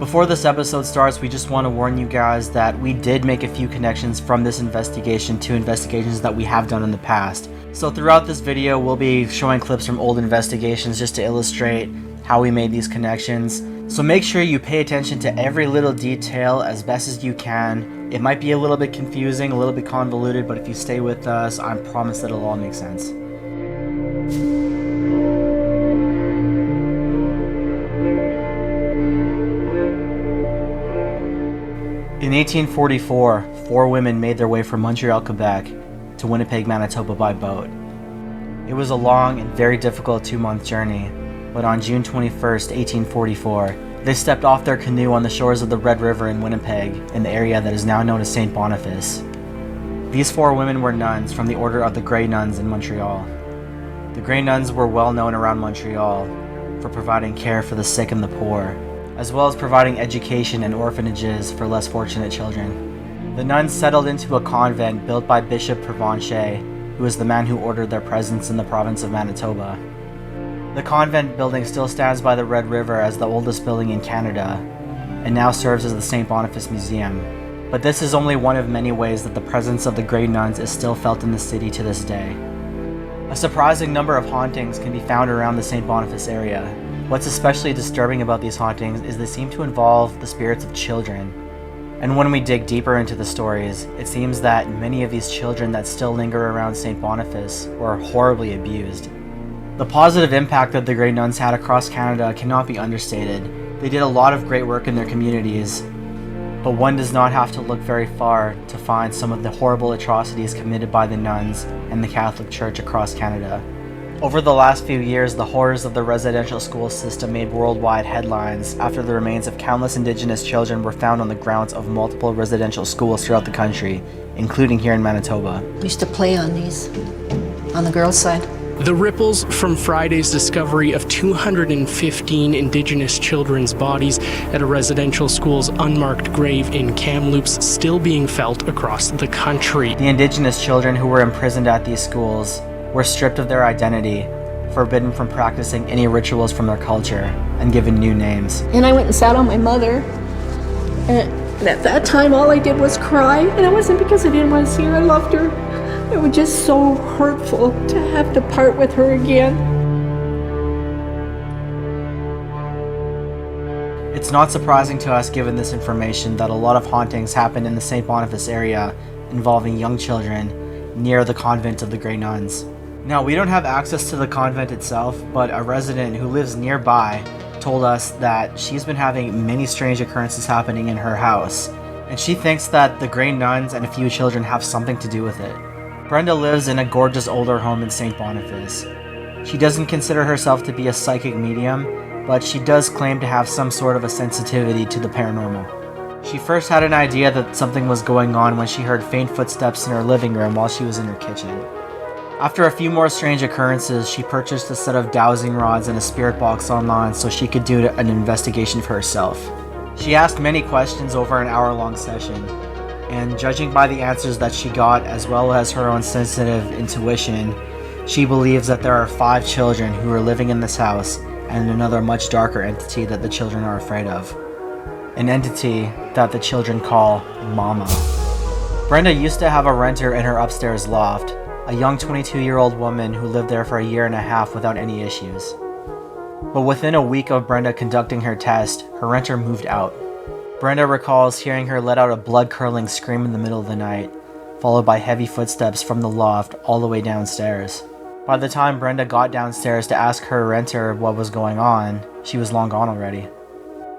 Before this episode starts, we just want to warn you guys that we did make a few connections from this investigation to investigations that we have done in the past. So throughout this video, we'll be showing clips from old investigations just to illustrate how we made these connections. So make sure you pay attention to every little detail as best as you can. It might be a little bit confusing, a little bit convoluted, but if you stay with us, I promise that it'll all make sense. In 1844, 4 women made their way from Montreal, Quebec to Winnipeg, Manitoba by boat. It was a long and very difficult 2-month journey, but on June 21st, 1844, they stepped off their canoe on the shores of the Red River in Winnipeg, in the area that is now known as St. Boniface. These 4 women were nuns from the Order of the Grey Nuns in Montreal. The Grey Nuns were well known around Montreal for providing care for the sick and the poor, as well as providing education and orphanages for less fortunate children. The nuns settled into a convent built by Bishop Provencher, who was the man who ordered their presence in the province of Manitoba. The convent building still stands by the Red River as the oldest building in Canada, and now serves as the St. Boniface Museum. But this is only one of many ways that the presence of the Grey Nuns is still felt in the city to this day. A surprising number of hauntings can be found around the St. Boniface area. What's especially disturbing about these hauntings is they seem to involve the spirits of children. And when we dig deeper into the stories, it seems that many of these children that still linger around St. Boniface were horribly abused. The positive impact that the Grey Nuns had across Canada cannot be understated. They did a lot of great work in their communities, but one does not have to look very far to find some of the horrible atrocities committed by the nuns and the Catholic Church across Canada. Over the last few years, the horrors of the residential school system made worldwide headlines after the remains of countless Indigenous children were found on the grounds of multiple residential schools throughout the country, including here in Manitoba. We used to play on these, on the girls' side. The ripples from Friday's discovery of 215 Indigenous children's bodies at a residential school's unmarked grave in Kamloops still being felt across the country. The Indigenous children who were imprisoned at these schools were stripped of their identity, forbidden from practicing any rituals from their culture, and given new names. And I went and sat on my mother, and at that time all I did was cry, and it wasn't because I didn't want to see her, I loved her. It was just so hurtful to have to part with her again. It's not surprising to us, given this information, that a lot of hauntings happen in the St. Boniface area involving young children near the convent of the Grey Nuns. Now, we don't have access to the convent itself, but a resident who lives nearby told us that she's been having many strange occurrences happening in her house, and she thinks that the Grey Nuns and a few children have something to do with it. Brenda lives in a gorgeous older home in St. Boniface. She doesn't consider herself to be a psychic medium, but she does claim to have some sort of a sensitivity to the paranormal. She first had an idea that something was going on when she heard faint footsteps in her living room while she was in her kitchen. After a few more strange occurrences, she purchased a set of dowsing rods and a spirit box online so she could do an investigation for herself. She asked many questions over an hour-long session, and judging by the answers that she got, as well as her own sensitive intuition, she believes that there are 5 children who are living in this house and another much darker entity that the children are afraid of. An entity that the children call Mama. Brenda used to have a renter in her upstairs loft, a young 22-year-old woman who lived there for a year and a half without any issues. But within a week of Brenda conducting her test, her renter moved out. Brenda recalls hearing her let out a blood-curdling scream in the middle of the night, followed by heavy footsteps from the loft all the way downstairs. By the time Brenda got downstairs to ask her renter what was going on, she was long gone already.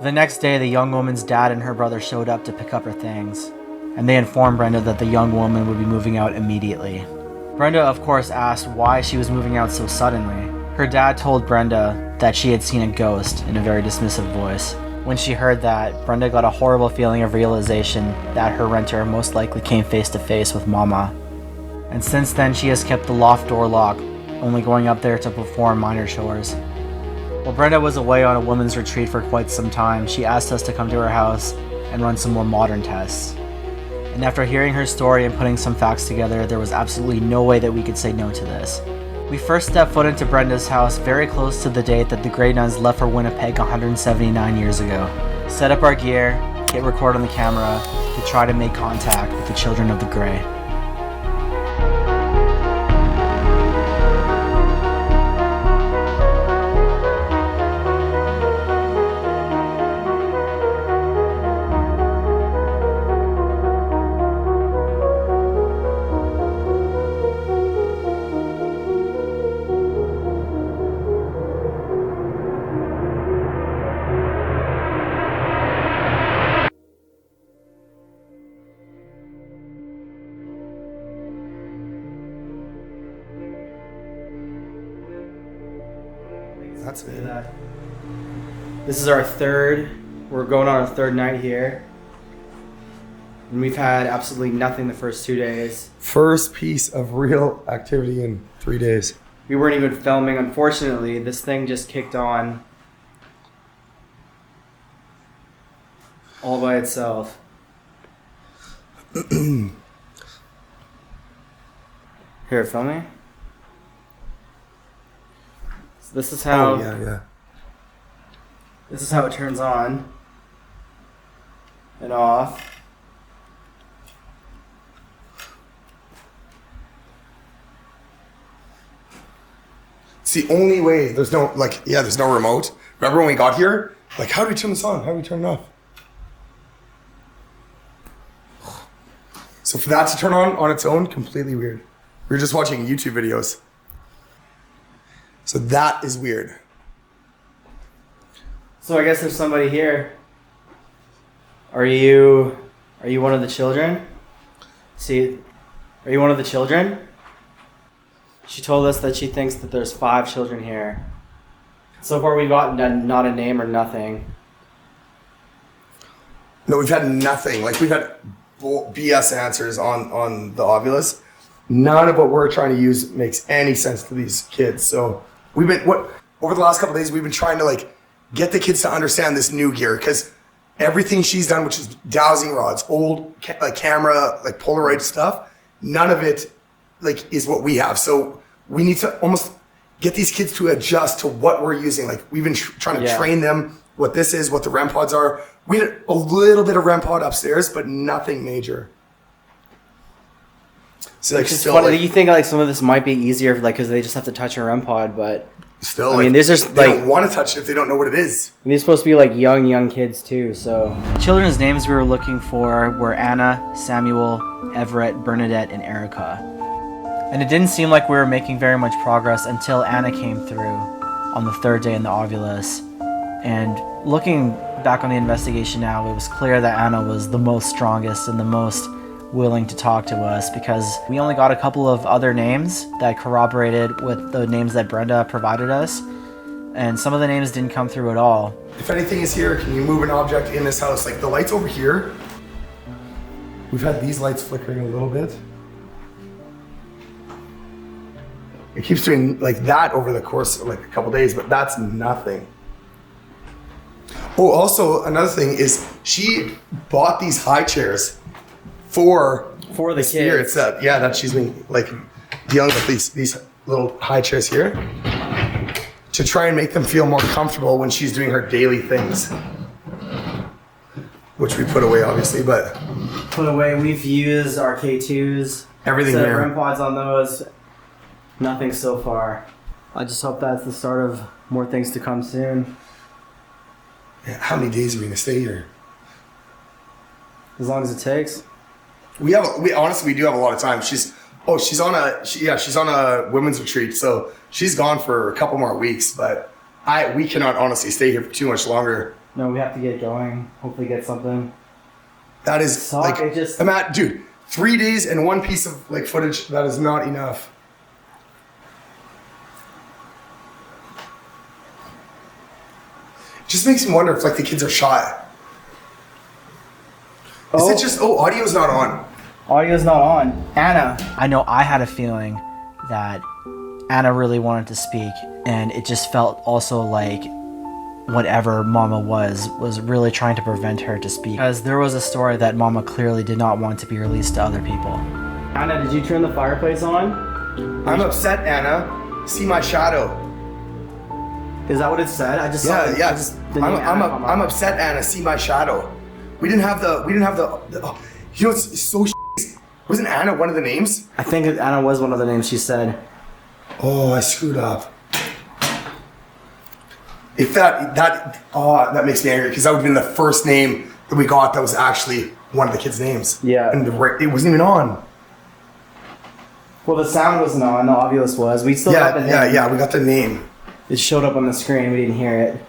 The next day, the young woman's dad and her brother showed up to pick up her things, and they informed Brenda that the young woman would be moving out immediately. Brenda, of course, asked why she was moving out so suddenly. Her dad told Brenda that she had seen a ghost in a very dismissive voice. When she heard that, Brenda got a horrible feeling of realization that her renter most likely came face to face with Mama. And since then, she has kept the loft door locked, only going up there to perform minor chores. While Brenda was away on a women's retreat for quite some time, she asked us to come to her house and run some more modern tests. And after hearing her story and putting some facts together, there was absolutely no way that we could say no to this. We first stepped foot into Brenda's house very close to the date that the Grey Nuns left for Winnipeg 179 years ago. Set up our gear, hit record on the camera to try to make contact with the Children of the Grey. That's it. This is our we're going on our third night here. And we've had absolutely nothing the first 2 days. First piece of real activity in 3 days. We weren't even filming, unfortunately. This thing just kicked on all by itself. Here, film me. So this is how. Oh, yeah. This is how it turns on and off. It's the only way. There's no remote. Remember when we got here? Like, how do we turn this on? How do we turn it off? So for that to turn on its own, completely weird. We were just watching YouTube videos. So that is weird. So I guess there's somebody here. Are you one of the children? See, are you one of the children? She told us that she thinks that there's 5 children here. So far we've gotten not a name or nothing. No, we've had nothing. Like, we've had BS answers on the Ovilus. None of what we're trying to use makes any sense to these kids. So over the last couple of days, we've been trying to get the kids to understand this new gear, because everything she's done, which is dowsing rods, old camera, Polaroid stuff, none of it is what we have. So we need to almost get these kids to adjust to what we're using. We've been trying to train them what this is, what the REM pods are. We had a little bit of REM pod upstairs, but nothing major. So funny. You think some of this might be easier because they just have to touch a REM pod, but still, I mean, there's just they don't want to touch it if they don't know what it is. And these are supposed to be young kids too. So children's names we were looking for were Anna, Samuel, Everett, Bernadette, and Erica. And it didn't seem like we were making very much progress until Anna came through on the 3rd day in the Ovilus. And looking back on the investigation now, it was clear that Anna was the most strongest and the most willing to talk to us, because we only got a couple of other names that corroborated with the names that Brenda provided us, and some of the names didn't come through at all. If anything is here, can you move an object in this house? The lights over here, we've had these lights flickering a little bit. It keeps doing that over the course of a couple days, but that's nothing. Oh, also another thing is she bought these high chairs for the spirits that she's been dealing with these little high chairs here to try and make them feel more comfortable when she's doing her daily things, which we put away obviously, but put away. We've used our K2s, everything set here. REM pods on those. Nothing so far. I just hope that's the start of more things to come soon. Yeah, how many days are we gonna stay here? As long as it takes. We honestly do have a lot of time. She's on a women's retreat, so she's gone for a couple more weeks. But we cannot honestly stay here for too much longer. No, we have to get going. Hopefully, get something. That is I'm at, dude. 3 days and one piece of footage. That is not enough. It just makes me wonder if the kids are shy. Is it just, audio's not on? Audio's not on. Anna. I know I had a feeling that Anna really wanted to speak, and it just felt also like whatever Mama was really trying to prevent her to speak. Because there was a story that Mama clearly did not want to be released to other people. Anna, did you turn the fireplace on? I'm upset, Anna. See my shadow. Is that what it said? I just Yeah, saw yeah. the name Anna come up. I'm upset, Anna. See my shadow. We didn't have the. You know, it's so. Wasn't Anna one of the names? I think Anna was one of the names she said. Oh, I screwed up. If that makes me angry because that would have been the first name that we got that was actually one of the kids' names. Yeah. And it wasn't even on. Well, the sound wasn't on. The Ovilus was. We still got the name. Yeah. We got the name. It showed up on the screen. We didn't hear it.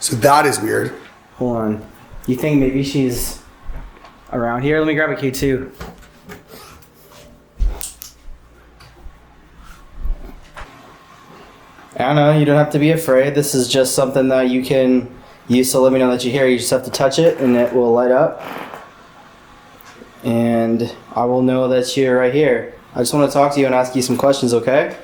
So that is weird. Hold on. You think maybe she's around here? Let me grab a key too. Anna, you don't have to be afraid. This is just something that you can use to let me know that you hear. You just have to touch it and it will light up. And I will know that you're right here. I just want to talk to you and ask you some questions, okay?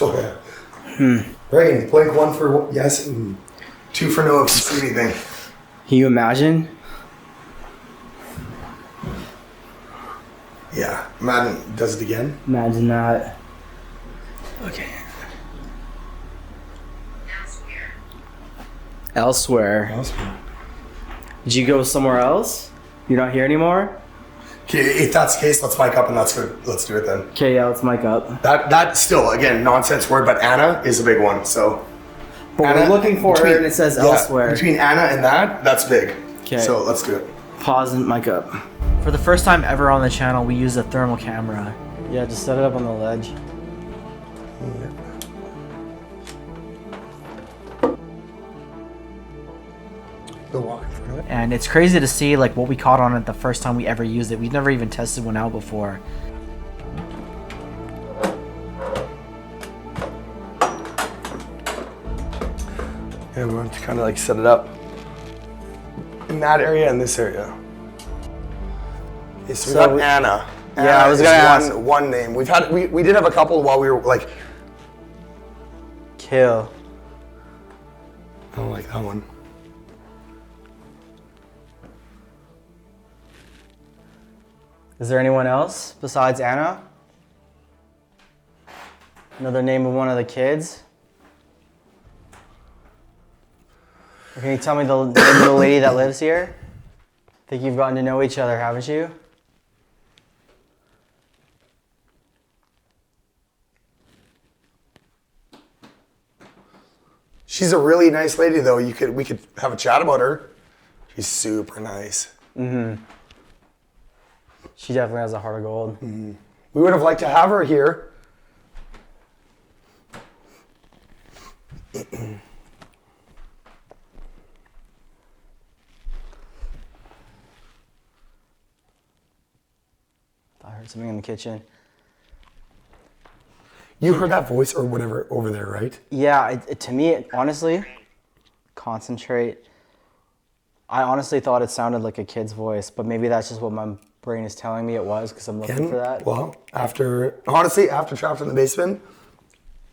Oh, yeah. Right, blank 1 for yes and 2 for no if you see anything. Can you imagine? Yeah, Madden does it again. Imagine that. Okay. Elsewhere. Did you go somewhere else? You're not here anymore? Okay, if that's the case, let's mic up and let's do it then. Okay, yeah, let's mic up. That still, again, nonsense word, but Anna is a big one, so. But Anna, we're looking for her and it says elsewhere. Between Anna and that's big. Okay. So let's do it. Pause and mic up. For the first time ever on the channel, we use a thermal camera. Yeah, just set it up on the ledge. Go walk in front of it. And it's crazy to see like what we caught on it the first time we ever used it. We've never even tested one out before. Yeah, we want to kind of like set it up in that area and this area. Okay, so we got Anna. Yeah, I was gonna ask. One name. We did have a couple while we were like. Kill. I don't like that one. Is there anyone else besides Anna? Another name of one of the kids? Or can you tell me the name of the lady that lives here? I think you've gotten to know each other, haven't you? She's a really nice lady, though. We could have a chat about her. She's super nice. Mm-hmm. She definitely has a heart of gold. Mm-hmm. We would have liked to have her here. I heard something in the kitchen. You heard that voice or whatever over there, right? Yeah, to me, honestly, concentrate. I honestly thought it sounded like a kid's voice, but maybe that's just what my brain is telling me it was because I'm looking for that. Well, after Trapped in the Basement,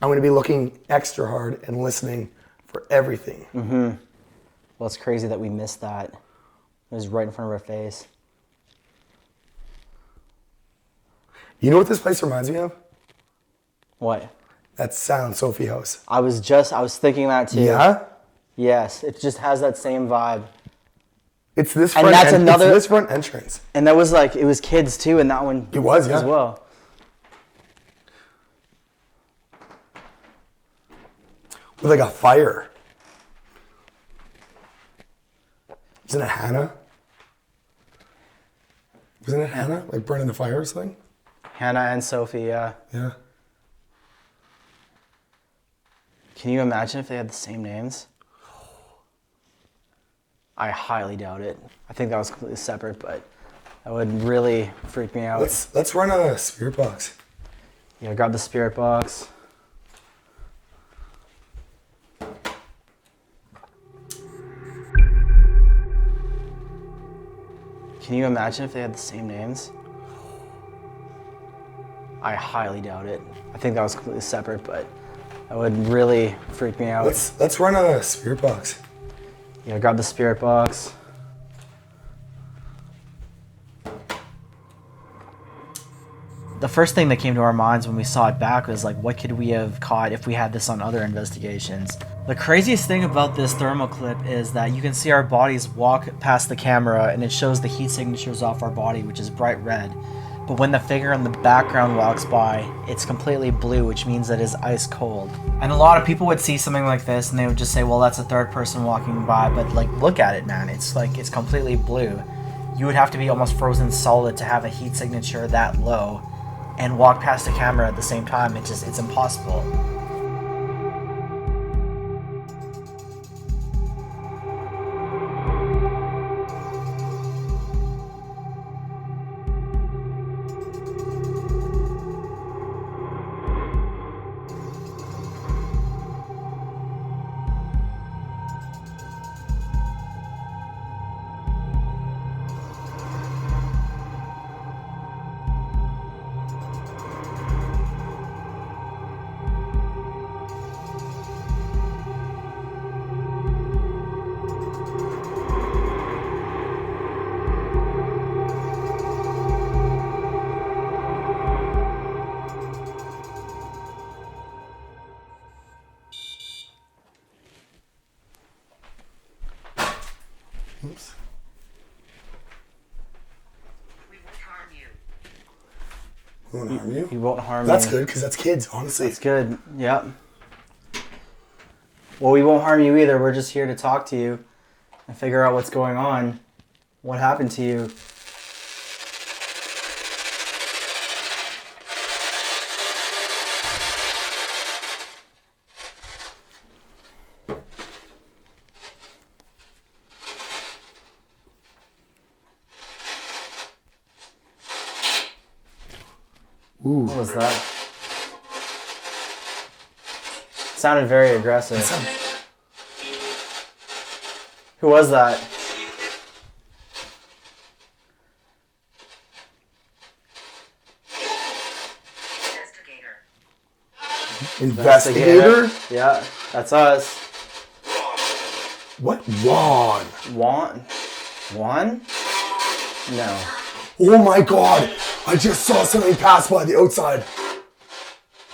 I'm going to be looking extra hard and listening for everything. Mm-hmm. Well, it's crazy that we missed that. It was right in front of our face. You know what this place reminds me of? What? That Silent Sophie house. I was thinking that too. Yeah? Yes, it just has that same vibe. It's this And front that's another- it's this front entrance. And that was like, it was kids too in that one. It was, yeah. As well. With like a fire. Isn't it Hannah? Wasn't it Hannah? Like burning the fire or something? Hannah and Sophie, yeah. Yeah. Can you imagine if they had the same names? I highly doubt it. I think that was completely separate, but that would really freak me out. Let's run a spirit box. Yeah, grab the spirit box. Can you imagine if they had the same names? I highly doubt it. I think that was completely separate, but That would really freak me out. Let's run a spirit box. Yeah, grab the spirit box. The first thing that came to our minds when we saw it back was like, what could we have caught if we had this on other investigations? The craziest thing about this thermal clip is that you can see our bodies walk past the camera and it shows the heat signatures off our body, which is bright red. But when the figure in the background walks by, it's completely blue, which means that it's ice cold. And a lot of people would see something like this and they would just say, well, that's a third person walking by. But like, look at it, man. It's like, it's completely blue. You would have to be almost frozen solid to have a heat signature that low and walk past the camera at the same time. It's impossible. Oops. We won't harm you. We won't harm you? He won't harm That's you. good, because that's kids, honestly. It's good. Yep. Well, we won't harm you either. We're just here to talk to you and figure out what's going on. What happened to you? Ooh. What was that? Sounded very aggressive. Who was that? Investigator? Yeah, that's us. What? Juan. Juan? No. Oh my god! I just saw something pass by the outside.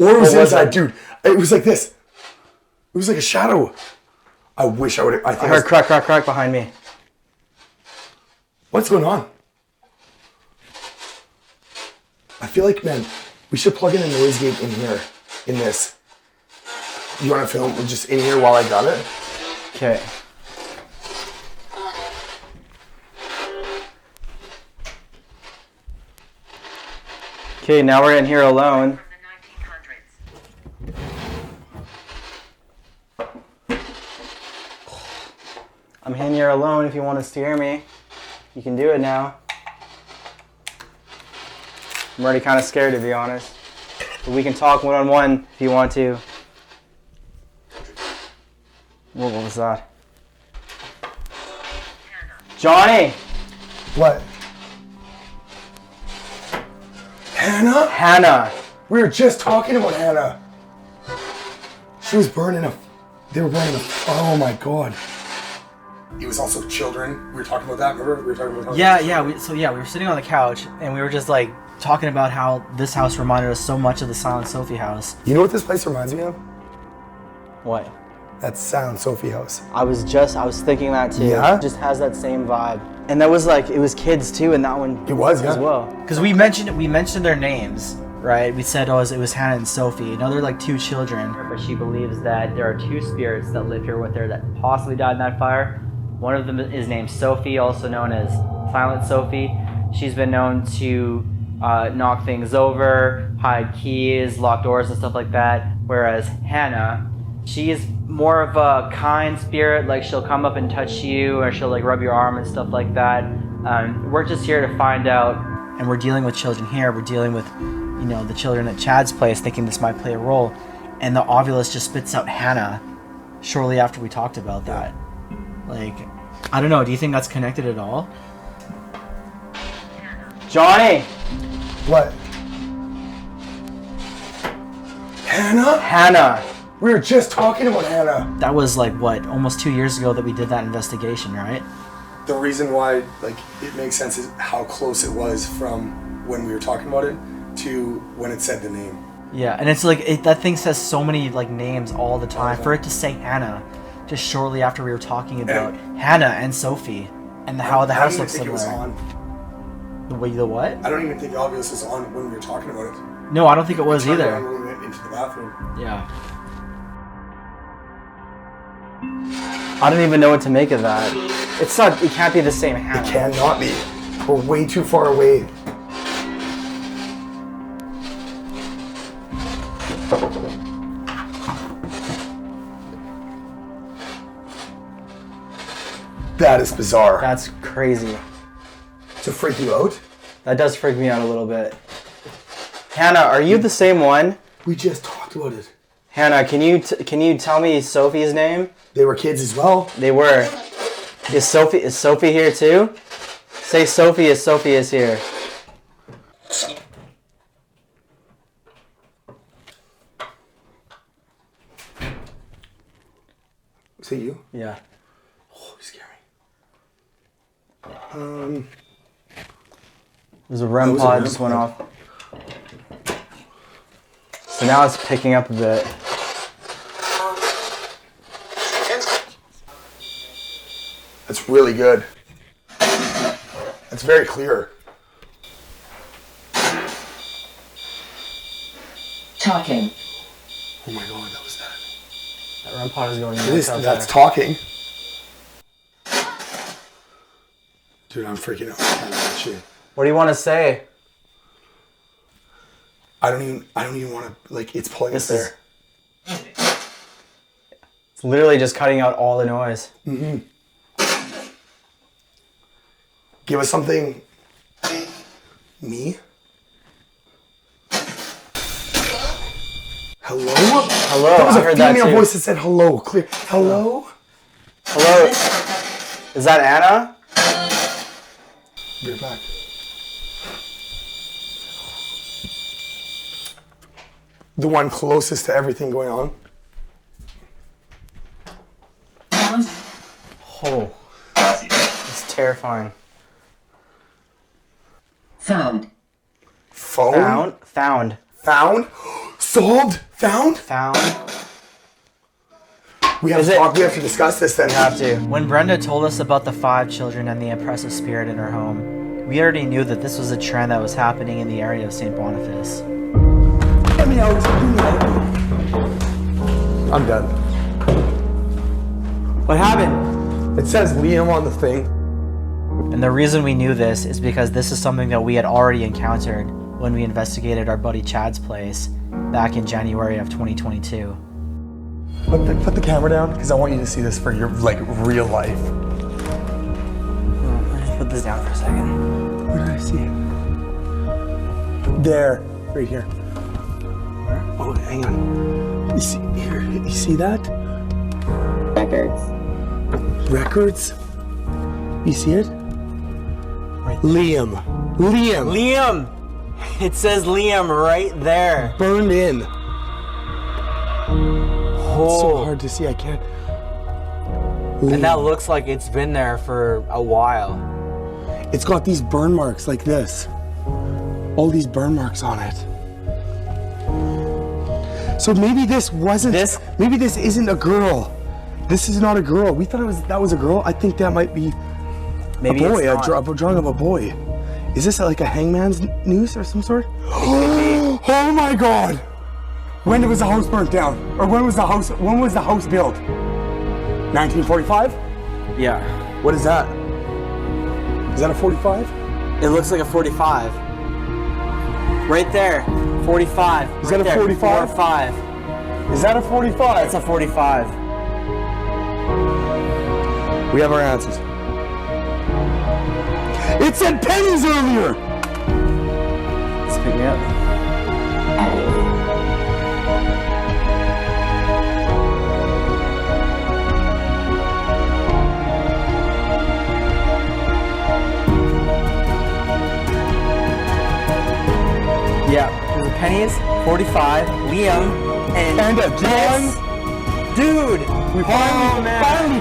Or it was What was inside, it? dude. It was like this. It was like a shadow. I wish I would have. I heard crack, crack, crack behind me. What's going on? I feel like, man, we should plug in a noise gate in here, in this. You want to film just in here while I got it? Okay. Okay, now we're in here alone. From the 1900s. I'm in here alone. If you want to steer me, you can do it now. I'm already kind of scared, to be honest. But we can talk one-on-one if you want to. What was that? Johnny! What? Hannah? Hannah! We were just talking about Hannah. She was burning they were burning oh my god. It was also children. We were talking about that, remember? We were talking about Yeah, we were sitting on the couch and we were just like talking about how this house reminded us so much of the Silent Sophie house. You know what this place reminds me of? What? That Silent Sophie house. I was thinking that too. Yeah? It just has that same vibe. And that was like, it was kids too in that one. It was, yeah. As well. Because we mentioned their names, right? We said, it was Hannah and Sophie. Now they're like two children. But she believes that there are two spirits that live here with her that possibly died in that fire. One of them is named Sophie, also known as Silent Sophie. She's been known to knock things over, hide keys, lock doors and stuff like that. Whereas Hannah, she's more of a kind spirit, like she'll come up and touch you or she'll like rub your arm and stuff like that. We're just here to find out. And we're dealing with children here. We're dealing with, the children at Chad's place, thinking this might play a role. And the Ovilus just spits out Hannah shortly after we talked about that. Like, I don't know. Do you think that's connected at all? Johnny! What? Hannah? Hannah! We were just talking about Hannah. That was like, what, almost 2 years ago that we did that investigation, right? The reason why, like, it makes sense is how close it was from when we were talking about it to when it said the name. Yeah, and it's like, that thing says so many, like, names all the time. For it to say Hannah, just shortly after we were talking about Hannah and Sophie, and how the house looks similar. The what? I don't even think Obvious was on when we were talking about it. No, I don't think it was Turned either. on when we went into the bathroom. Yeah. I don't even know what to make of that. It's not. It can't be the same Hannah. It cannot be. We're way too far away. That is bizarre. That's crazy. To freak you out? That does freak me out a little bit. Hannah, are you the same one? We just talked about it. Hannah, can you tell me Sophie's name? They were kids as well. They were. Is Sophie here too? Say Sophie is here. Is it you? Yeah. Oh, you scare me. There's a REM pod just went off. So now it's picking up a bit. That's really good. That's very clear. Talking. Oh my god, that was that. That REM pod is going That's talking. Dude, I'm freaking out. That shit. What do you want to say? I don't even want to, like, it's pulling us there. It's literally just cutting out all the noise. Mm-hmm. Give us something. Me? Hello? Hello, That was I a heard that female too. voice that said hello. Clear. Hello? Hello? Is that Anna? Be right back. The one closest to everything going on. Oh. It's terrifying. Found. Phone? Found. Found? Solved? Found? We have to discuss this then. We have to. When Brenda told us about the 5 children and the oppressive spirit in her home, we already knew that this was a trend that was happening in the area of St. Boniface. Let me out. I'm done. What happened? It says Liam on the thing. And the reason we knew this is because this is something that we had already encountered when we investigated our buddy Chad's place back in January of 2022. Put the camera down, because I want you to see this for your, like, real life. Let's put this down for a second. Where did I see it? There. Right here. Oh, hang on. You see here? You see that? Records? You see it? Right. Liam. Liam! It says Liam right there. Burned in. It's so Oh. hard to see. I can't. And that looks like it's been there for a while. It's got these burn marks like this. All these burn marks on it. So maybe this wasn't. Maybe this isn't a girl. This is not a girl. We thought that was a girl. I think that might be Maybe a boy. it's not. A drawing of a boy. Is this like a hangman's noose or some sort? Oh my god! When was the house burnt down? Or when was the house built? 1945? Yeah. What is that? Is that a 45? It looks like a 45. Right there. 45. Is that a 45? 45. Is that a 45? That's a 45. We have our answers. It said pennies earlier! Let's pick me up. Yeah, there's a pennies, 45, Liam, And a drawing Dude! We finally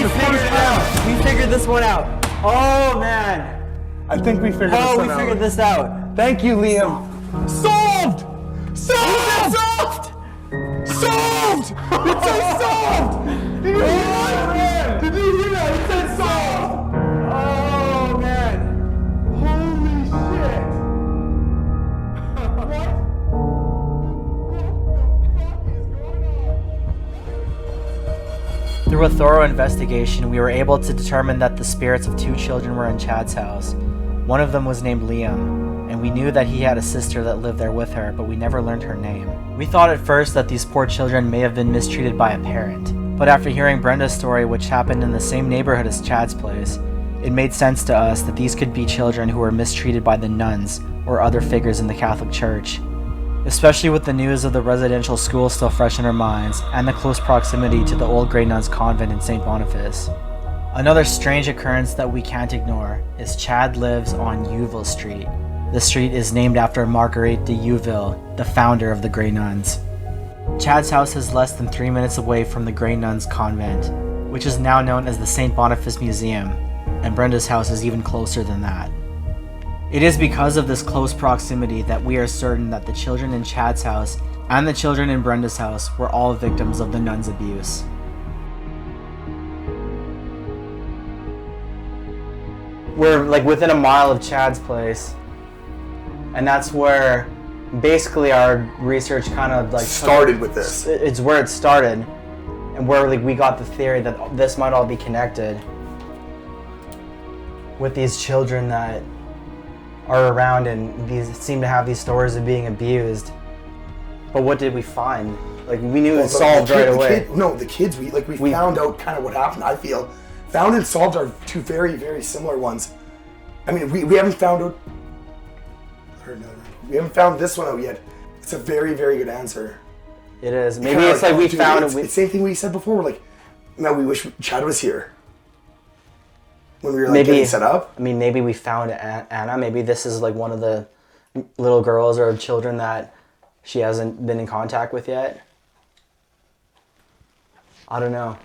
figured it out. We figured this one out. Oh man! I think we figured this Oh, one we out. figured this out. Thank you, Liam. Solved! Solved! Solved! Solved! It says solved! Did you hear that? Did you hear that? It said solved! Oh man! Holy shit! What? What the fuck is going on? Through a thorough investigation, we were able to determine that the spirits of 2 children were in Chad's house. One of them was named Liam, and we knew that he had a sister that lived there with her, but we never learned her name. We thought at first that these poor children may have been mistreated by a parent, but after hearing Brenda's story, which happened in the same neighborhood as Chad's place, it made sense to us that these could be children who were mistreated by the nuns or other figures in the Catholic Church. Especially with the news of the residential school still fresh in our minds, and the close proximity to the old Grey Nuns convent in St. Boniface. Another strange occurrence that we can't ignore is Chad lives on Yeovil Street. The street is named after Marguerite de Yeovil, the founder of the Grey Nuns. Chad's house is less than 3 minutes away from the Grey Nuns convent, which is now known as the St. Boniface Museum, and Brenda's house is even closer than that. It is because of this close proximity that we are certain that the children in Chad's house and the children in Brenda's house were all victims of the nuns' abuse. We're like within a mile of Chad's place, and that's where basically our research kind of like Started with this. It's where it started, and where like we got the theory that this might all be connected with these children that are around and these seem to have these stories of being abused. But what did we find? Like we knew it was solved right away. The kids, we found out kind of what happened, I feel. Found and solved are 2 very, very similar ones. I mean, we haven't found out. We haven't found this one out yet. It's a very, very good answer. It is. Maybe it's like we found it. It's the same thing we said before. We're like, no, we wish Chad was here. When we were like getting set up. I mean, maybe we found Anna. Maybe this is like one of the little girls or children that she hasn't been in contact with yet. I don't know.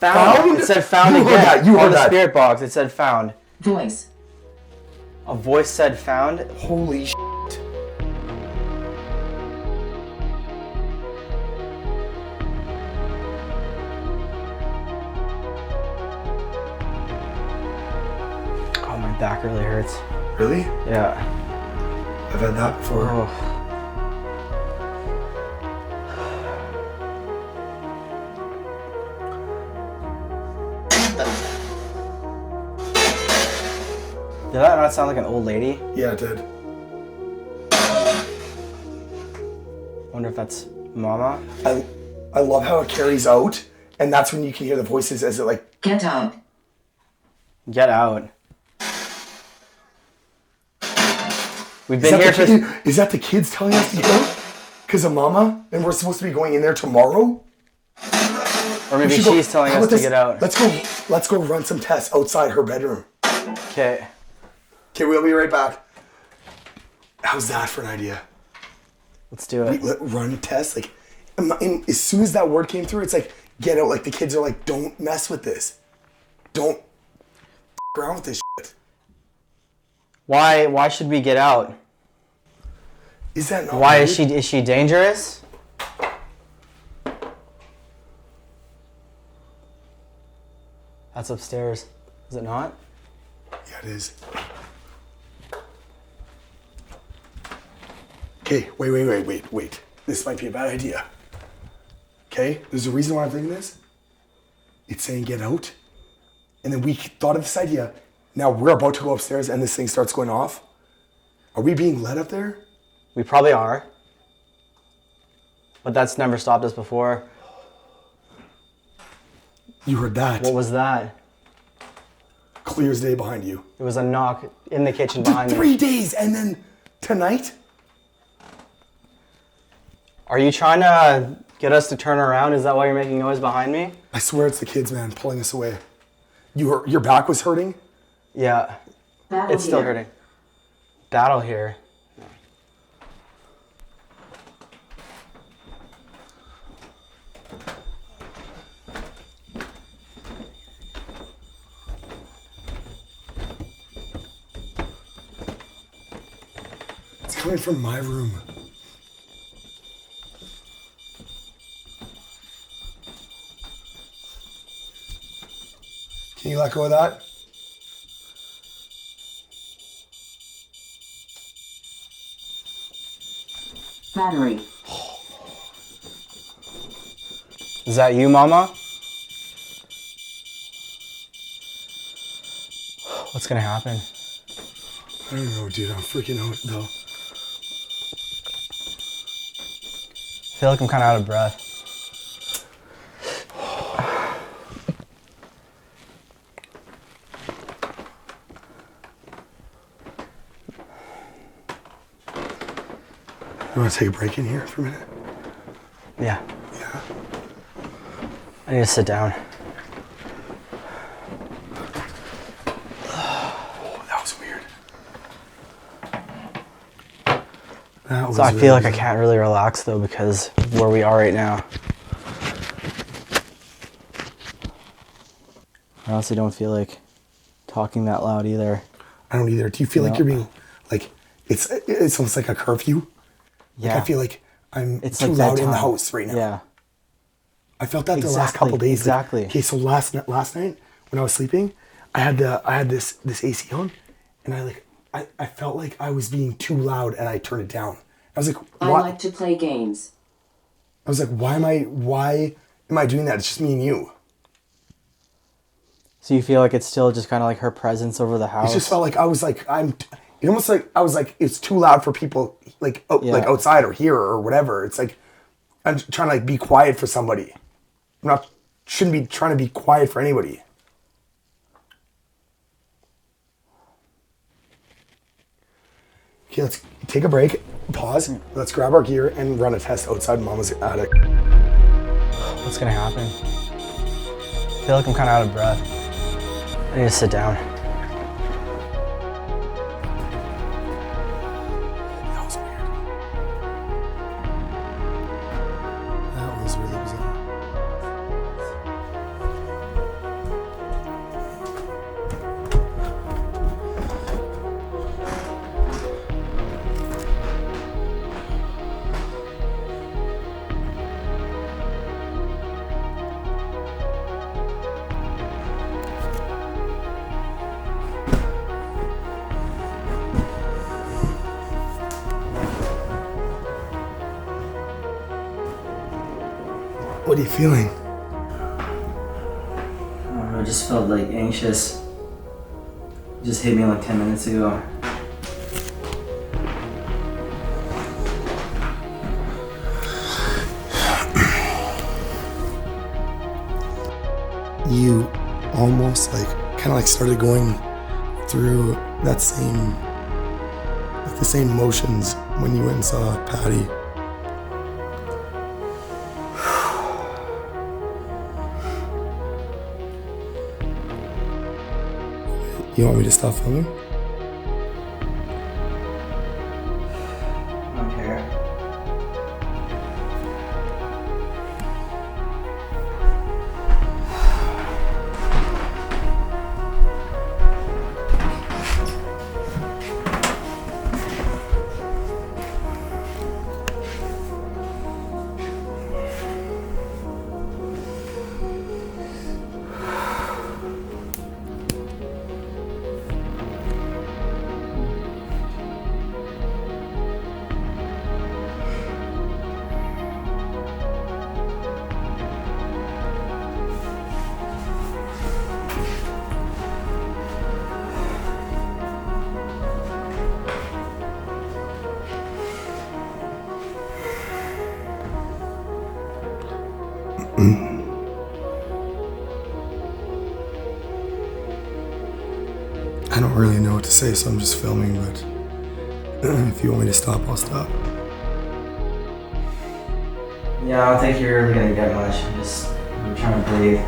Found? It said found You again. heard that, you heard On the that. spirit box, it said found. Voice. A voice said found? Holy shit. Oh, my back really hurts. Really? Yeah. I've had that before. Oh. Did that not sound like an old lady? Yeah, it did. Wonder if that's Mama? I love how it carries out, and that's when you can hear the voices as it like... Get out. Get out. We've been here for... Is that the kids telling us to get out? Because of Mama? And we're supposed to be going in there tomorrow? Or maybe she's telling us to get out. Let's go run some tests outside her bedroom. Okay. Okay, we'll be right back. How's that for an idea? Let's do it. Run tests? Like, as soon as that word came through, it's like, get out. Like, the kids are like, don't mess with this. Don't around with this shit. Why should we get out? Is that not Why weird? is she dangerous? That's upstairs. Is it not? Yeah, it is. Okay, wait. This might be a bad idea. Okay, there's a reason why I'm thinking this. It's saying get out. And then we thought of this idea. Now we're about to go upstairs and this thing starts going off. Are we being led up there? We probably are. But that's never stopped us before. You heard that. What was that? Clear as day behind you. It was a knock in the kitchen behind me. 3 days and then tonight? Are you trying to get us to turn around? Is that why you're making noise behind me? I swear it's the kids, man, pulling us away. Your back was hurting? Yeah. Battle It's still here. hurting. Battle here. coming from my room. Can you let go of that? Battery. Is that you, Mama? What's gonna happen? I don't know, dude. I'm freaking out, though. I feel like I'm kind of out of breath. You want to take a break in here for a minute? Yeah, Yeah. I need to sit down. Oh, that was weird. That was So I really feel like I weird. can't really relax though because of where we are right now. I honestly don't feel like talking that loud either. I don't either. Do you feel like No. you're being, like, it's almost like a curfew? Yeah. Like, I feel like I'm It's too like loud in the bedtime. house right now. Yeah. I felt that the last Exactly, couple days. Like, exactly. okay, so last night when I was sleeping, I had this AC on, and I felt like I was being too loud, and I turned it down. I was like, I why? like to play games. I was like, why am I doing that? It's just me and you. So you feel like it's still just kind of like her presence over the house? It just felt like I was like it almost like I was like it's too loud for people like like outside or here or whatever. It's like I'm trying to like be quiet for somebody. Shouldn't be trying to be quiet for anybody. Okay, let's take a break, pause, let's grab our gear and run a test outside Mama's attic. What's gonna happen? I feel like I'm kind of out of breath. I need to sit down. That was weird. That was really bizarre. What are you feeling? I just felt like anxious. It just hit me like 10 minutes ago. You almost like kind of like started going through that the same motions when you went and saw Patty. You want me to stop filming? I don't care. I don't really know what to say, so I'm just filming, but if you want me to stop, I'll stop. Yeah, I don't think you're really gonna get much. I'm trying to breathe.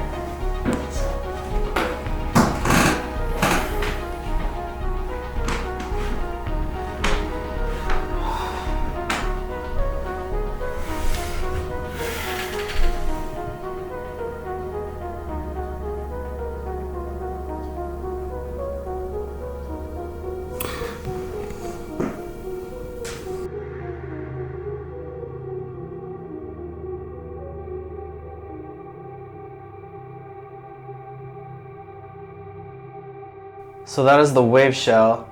So that is the wave shell,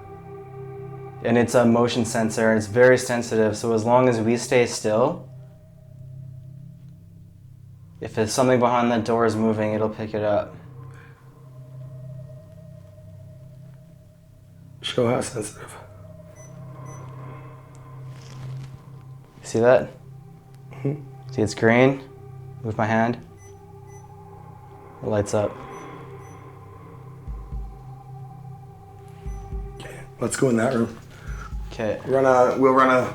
and it's a motion sensor, and it's very sensitive, so as long as we stay still, if there's something behind that door is moving, it'll pick it up. Show how sensitive. See that? See, it's green. Move my hand. It lights up. Okay, let's go in that room. Okay. We'll run a.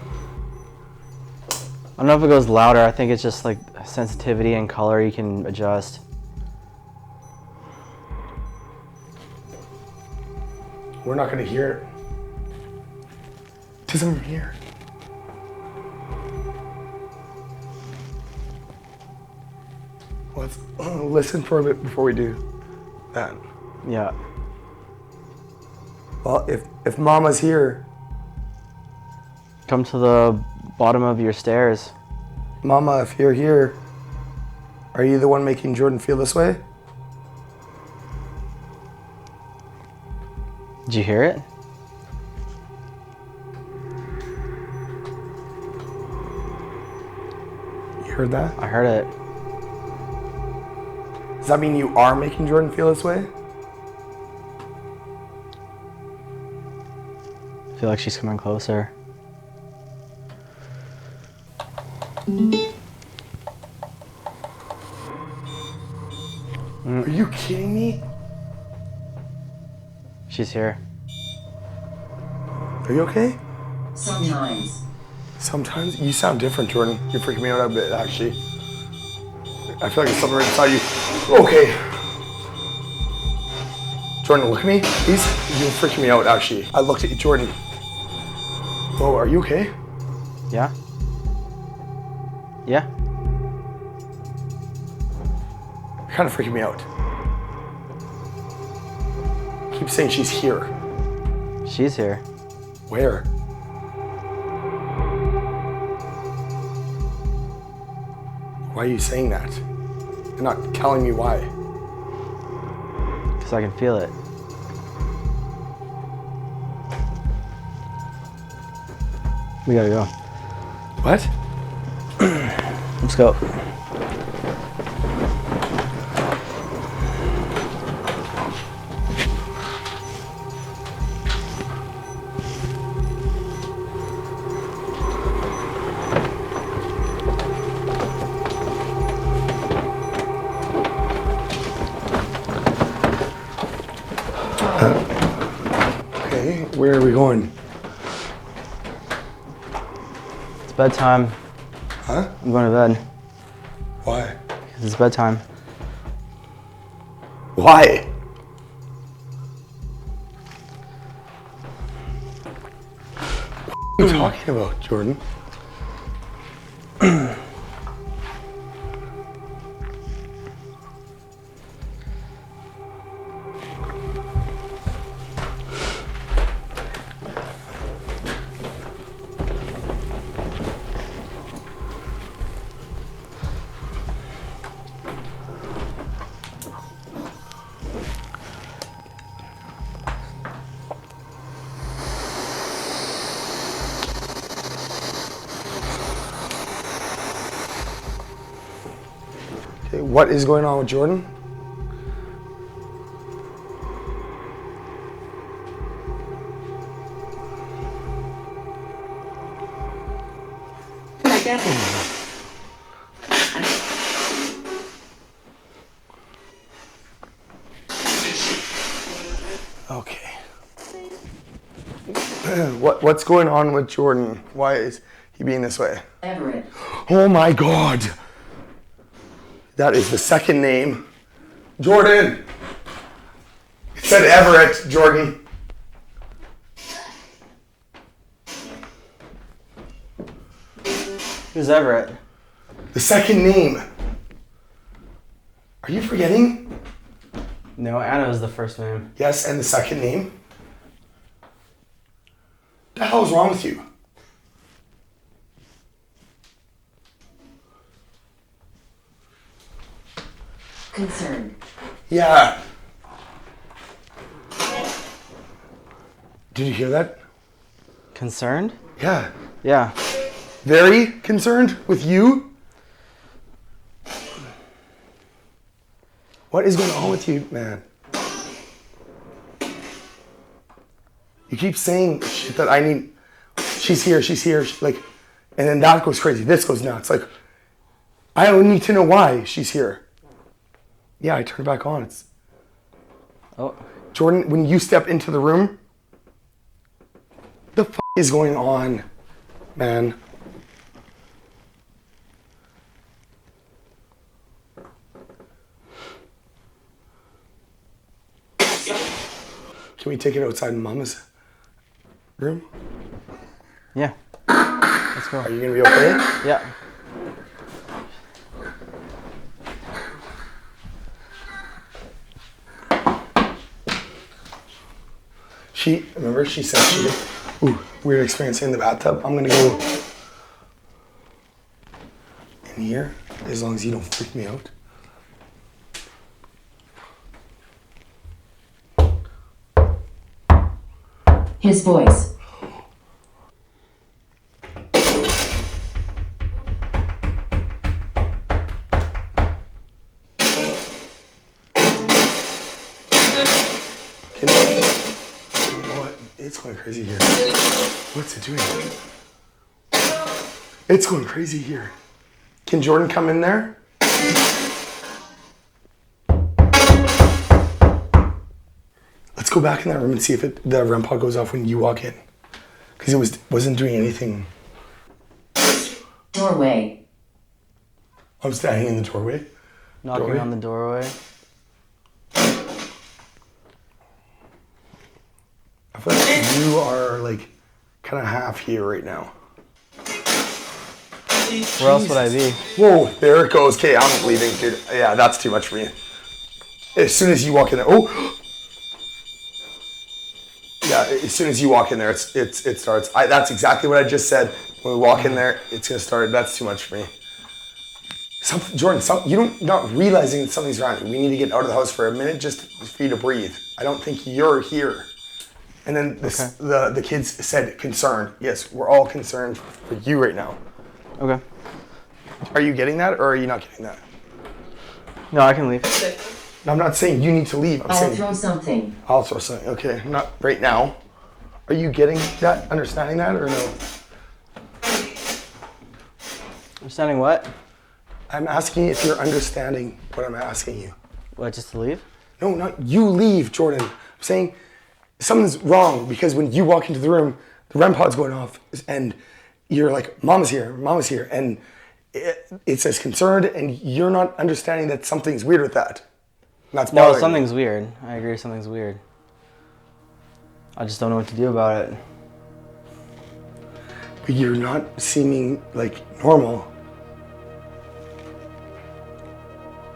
I don't know if it goes louder. I think it's just like sensitivity and color you can adjust. We're not gonna hear it. Doesn't even hear. Let's listen for a bit before we do that. Yeah. Well, if Mama's here, Come to the bottom of your stairs. Mama, if you're here, are you the one making Jordan feel this way? Did you hear it? You heard that? I heard it. Does that mean you are making Jordan feel this way? I feel like she's coming closer. Are you kidding me? She's here. Are you okay? Sometimes. Sometimes you sound different, Jordan. You're freaking me out a bit, actually. I feel like there's something right inside you. Okay. Jordan, look at me, please. You're freaking me out, actually. I looked at you, Jordan. Oh, are you okay? Yeah? Yeah? You're kind of freaking me out. Keep saying she's here. She's here. Where? Why are you saying that? You're not telling me why. Because I can feel it. We gotta go. What? Let's go. Okay, where are we going? It's bedtime. Huh? I'm going to bed. Why? Because it's bedtime. Why? What are you talking about, Jordan? Okay, what is going on with Jordan? Okay. What's going on with Jordan? Why is he being this way? Everett. Oh my God. That is the second name. Jordan. It said Everett, Jordan. Who's Everett? The second name. Are you forgetting? No, Anna was the first name. Yes, and the second name. What the hell is wrong with you? Concerned. Yeah. Did you hear that? Concerned? Yeah. Yeah. Very concerned with you? What is going on with you, man? You keep saying shit that I need. She's here, like, and then that goes crazy. This goes nuts. Like, I don't need to know why she's here. Yeah, I turned it back on. Oh. Jordan, when you step into the room, the f is going on, man? Can we take it outside Mama's room? Yeah. Let's go. Are you gonna be okay? Yeah. Remember she said she did, weird experience in the bathtub. I'm gonna go in here as long as you don't freak me out. His voice. It's going crazy here. What's it doing? It's going crazy here. Can Jordan come in there? Let's go back in that room and see if the REM pod goes off when you walk in. Because it wasn't doing anything. Doorway. I'm standing in the doorway. Knocking on the doorway. I feel like you are like kind of half here right now. Where else would I be? Whoa, there it goes. Okay, I'm leaving, dude. Yeah, that's too much for me. As soon as you walk in there, yeah, as soon as you walk in there, it starts. That's exactly what I just said. When we walk in there, it's gonna start. That's too much for me. Jordan, you not realizing that something's wrong. We need to get out of the house for a minute just for you to breathe. I don't think you're here. And then the kids said concerned. Yes, we're all concerned for you right now. Okay. Are you getting that or are you not getting that? No, I can leave. No, I'm not saying you need to leave. I'll throw something. I'll throw something. Okay, not right now. Are you getting that, understanding that or no? Understanding what? I'm asking if you're understanding what I'm asking you. What, just to leave? No, not you leave, Jordan. I'm saying something's wrong because when you walk into the room, the REM pod's going off and you're like, Mama's here, and it says concerned and you're not understanding that something's weird with that. And that's bothering No, something's weird. I agree, something's weird. I just don't know what to do about it. But you're not seeming like normal.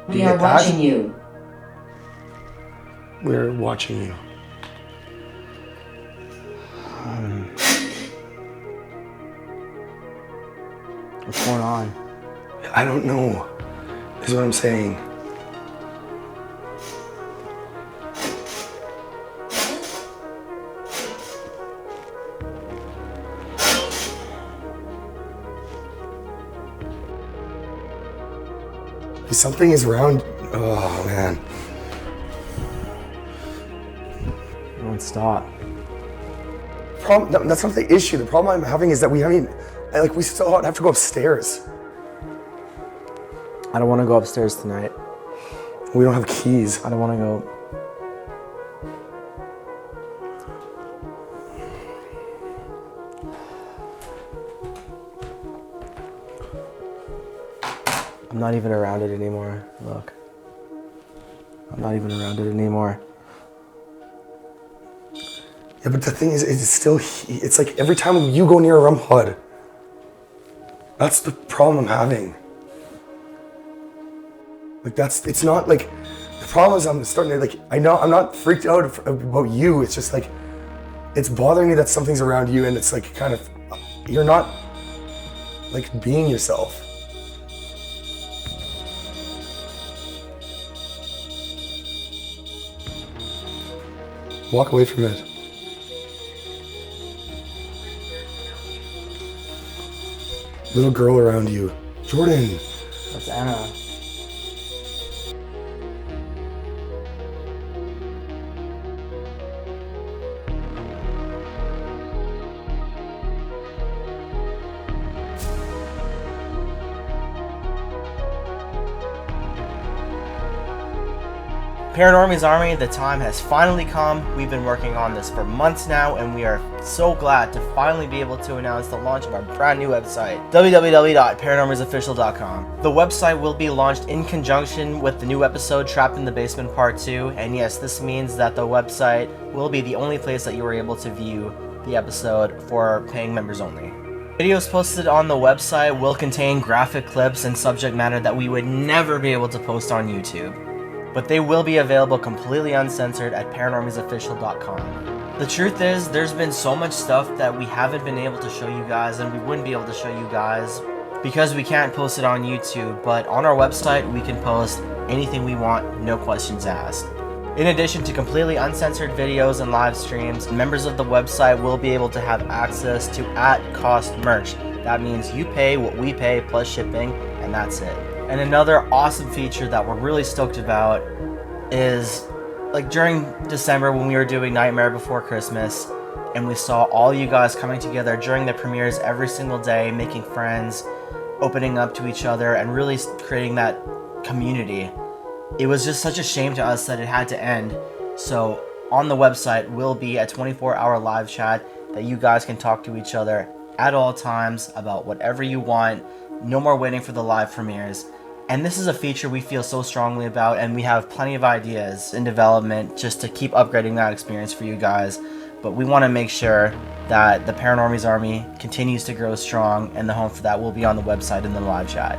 We are watching you. We're watching you. What's going on? I don't know, is what I'm saying. Something is around. Oh man. It won't stop. That's not the issue. The problem I'm having is that we still have to go upstairs. I don't want to go upstairs tonight. We don't have keys. I don't want to go. I'm not even around it anymore. Look. I'm not even around it anymore. Yeah, but the thing is, it's like every time you go near a REM pod, that's the problem I'm having. Like it's not like, the problem is I'm starting to like, I know I'm not freaked out about you. It's just like, it's bothering me that something's around you and it's like kind of, you're not like being yourself. Walk away from it. little girl around you. Jordan. That's Anna. Paranormal's Army, the time has finally come. We've been working on this for months now, and we are so glad to finally be able to announce the launch of our brand new website, www.paranormalsofficial.com. The website will be launched in conjunction with the new episode, Trapped in the Basement Part 2, and yes, this means that the website will be the only place that you are able to view the episode for paying members only. Videos posted on the website will contain graphic clips and subject matter that we would never be able to post on YouTube, but they will be available completely uncensored at paranormalsofficial.com. The truth is, there's been so much stuff that we haven't been able to show you guys, and we wouldn't be able to show you guys because we can't post it on YouTube, but on our website we can post anything we want, no questions asked. In addition to completely uncensored videos and live streams, members of the website will be able to have access to at-cost merch. That means you pay what we pay plus shipping, and that's it. And another awesome feature that we're really stoked about is, like, during December when we were doing Nightmare Before Christmas and we saw all you guys coming together during the premieres every single day, making friends, opening up to each other, and really creating that community. It was just such a shame to us that it had to end. So on the website will be a 24-hour live chat that you guys can talk to each other at all times about whatever you want. No more waiting for the live premieres. And this is a feature we feel so strongly about, and we have plenty of ideas in development just to keep upgrading that experience for you guys. But we want to make sure that the Paranormal's Army continues to grow strong, and the home for that will be on the website in the live chat.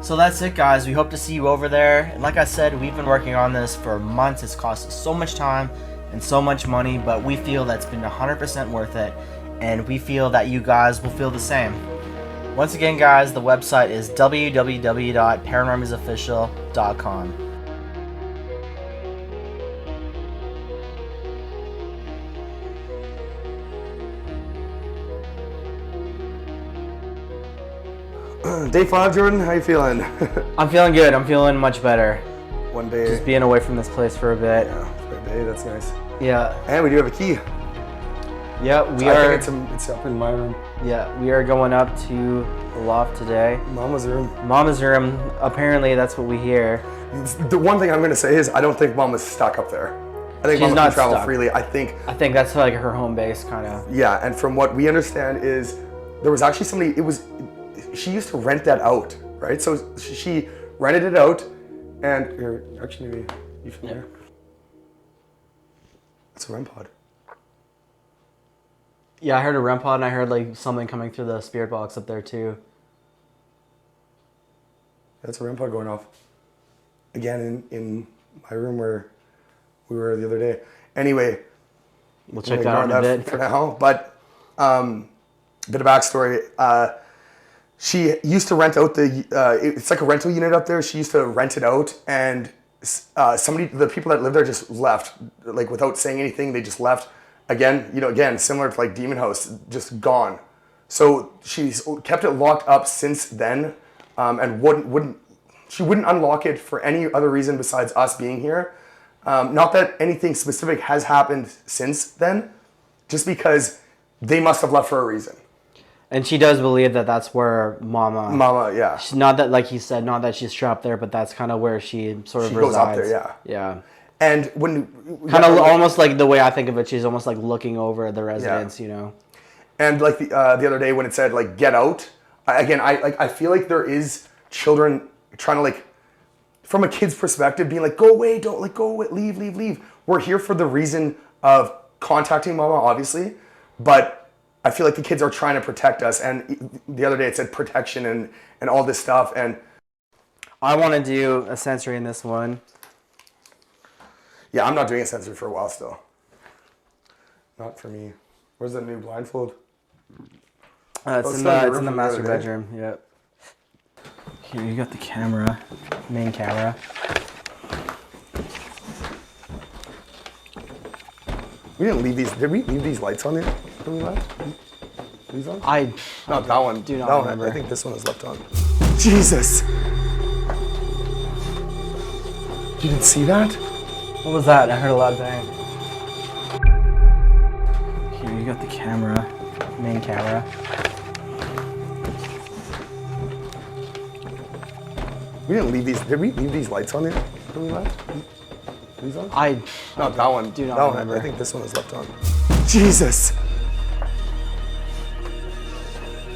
So that's it, guys. We hope to see you over there. And like I said, we've been working on this for months. It's cost us so much time and so much money, but we feel that's been 100% worth it, and we feel that you guys will feel the same. Once again, guys, the website is www.paranormalsofficial.com. Day 5, Jordan, how you feeling? I'm feeling good. I'm feeling much better. One day. Just being away from this place for a bit. Yeah, for a day, that's nice. Yeah. And we do have a key. Yeah, we I are. think it's up in my room. Yeah, we are going up to the loft today. Mama's room. Mama's room. Apparently, that's what we hear. The one thing I'm going to say is I don't think Mama's stuck up there. I think She's Mama not can travel stuck. freely. I think that's like her home base, kind of. Yeah, and from what we understand is there was actually somebody. She used to rent that out, right? So she rented it out, and here, actually, maybe you from there. It's a REM pod. Yeah, I heard a REM pod, and I heard like something coming through the spirit box up there too. That's a REM pod going off. Again, in my room where we were the other day. Anyway, We'll check that out in a bit. for now. But bit of backstory. She used to rent out it's like a rental unit up there. She used to rent it out, and the people that lived there just left, like without saying anything. They just left. Again, similar to like Demon House, just gone. So she's kept it locked up since then, and she wouldn't unlock it for any other reason besides us being here. Not that anything specific has happened since then, just because they must have left for a reason. And she does believe that that's where Mama, yeah. Not that, like he said, not that she's trapped there, but that's kind of where she sort of resides. Goes up there, yeah. Yeah. And when kind of almost like the way I think of it, she's almost like looking over the residence, you know. And like the other day when it said like get out, I feel like there is children trying to, like, from a kid's perspective, being like, go away, don't, like, go away, leave. We're here for the reason of contacting Mama, obviously, but I feel like the kids are trying to protect us. And the other day it said protection and all this stuff. And I want to do a sensory in this one. Yeah, I'm not doing a sensory for a while still. Not for me. Where's the new blindfold? It's in the master bedroom. Yep. Here, you got the camera, main camera. We didn't leave these. Did we leave these lights on there when we left? These on? No, that one. do not that remember. One, I think this one is left on. Jesus. You didn't see that? What was that? I heard a loud bang. Here, you got the camera. Main camera. We didn't leave these. Did we leave these lights on there when we left? These on? No, that one. do not that remember. One, I think this one is left on. Jesus.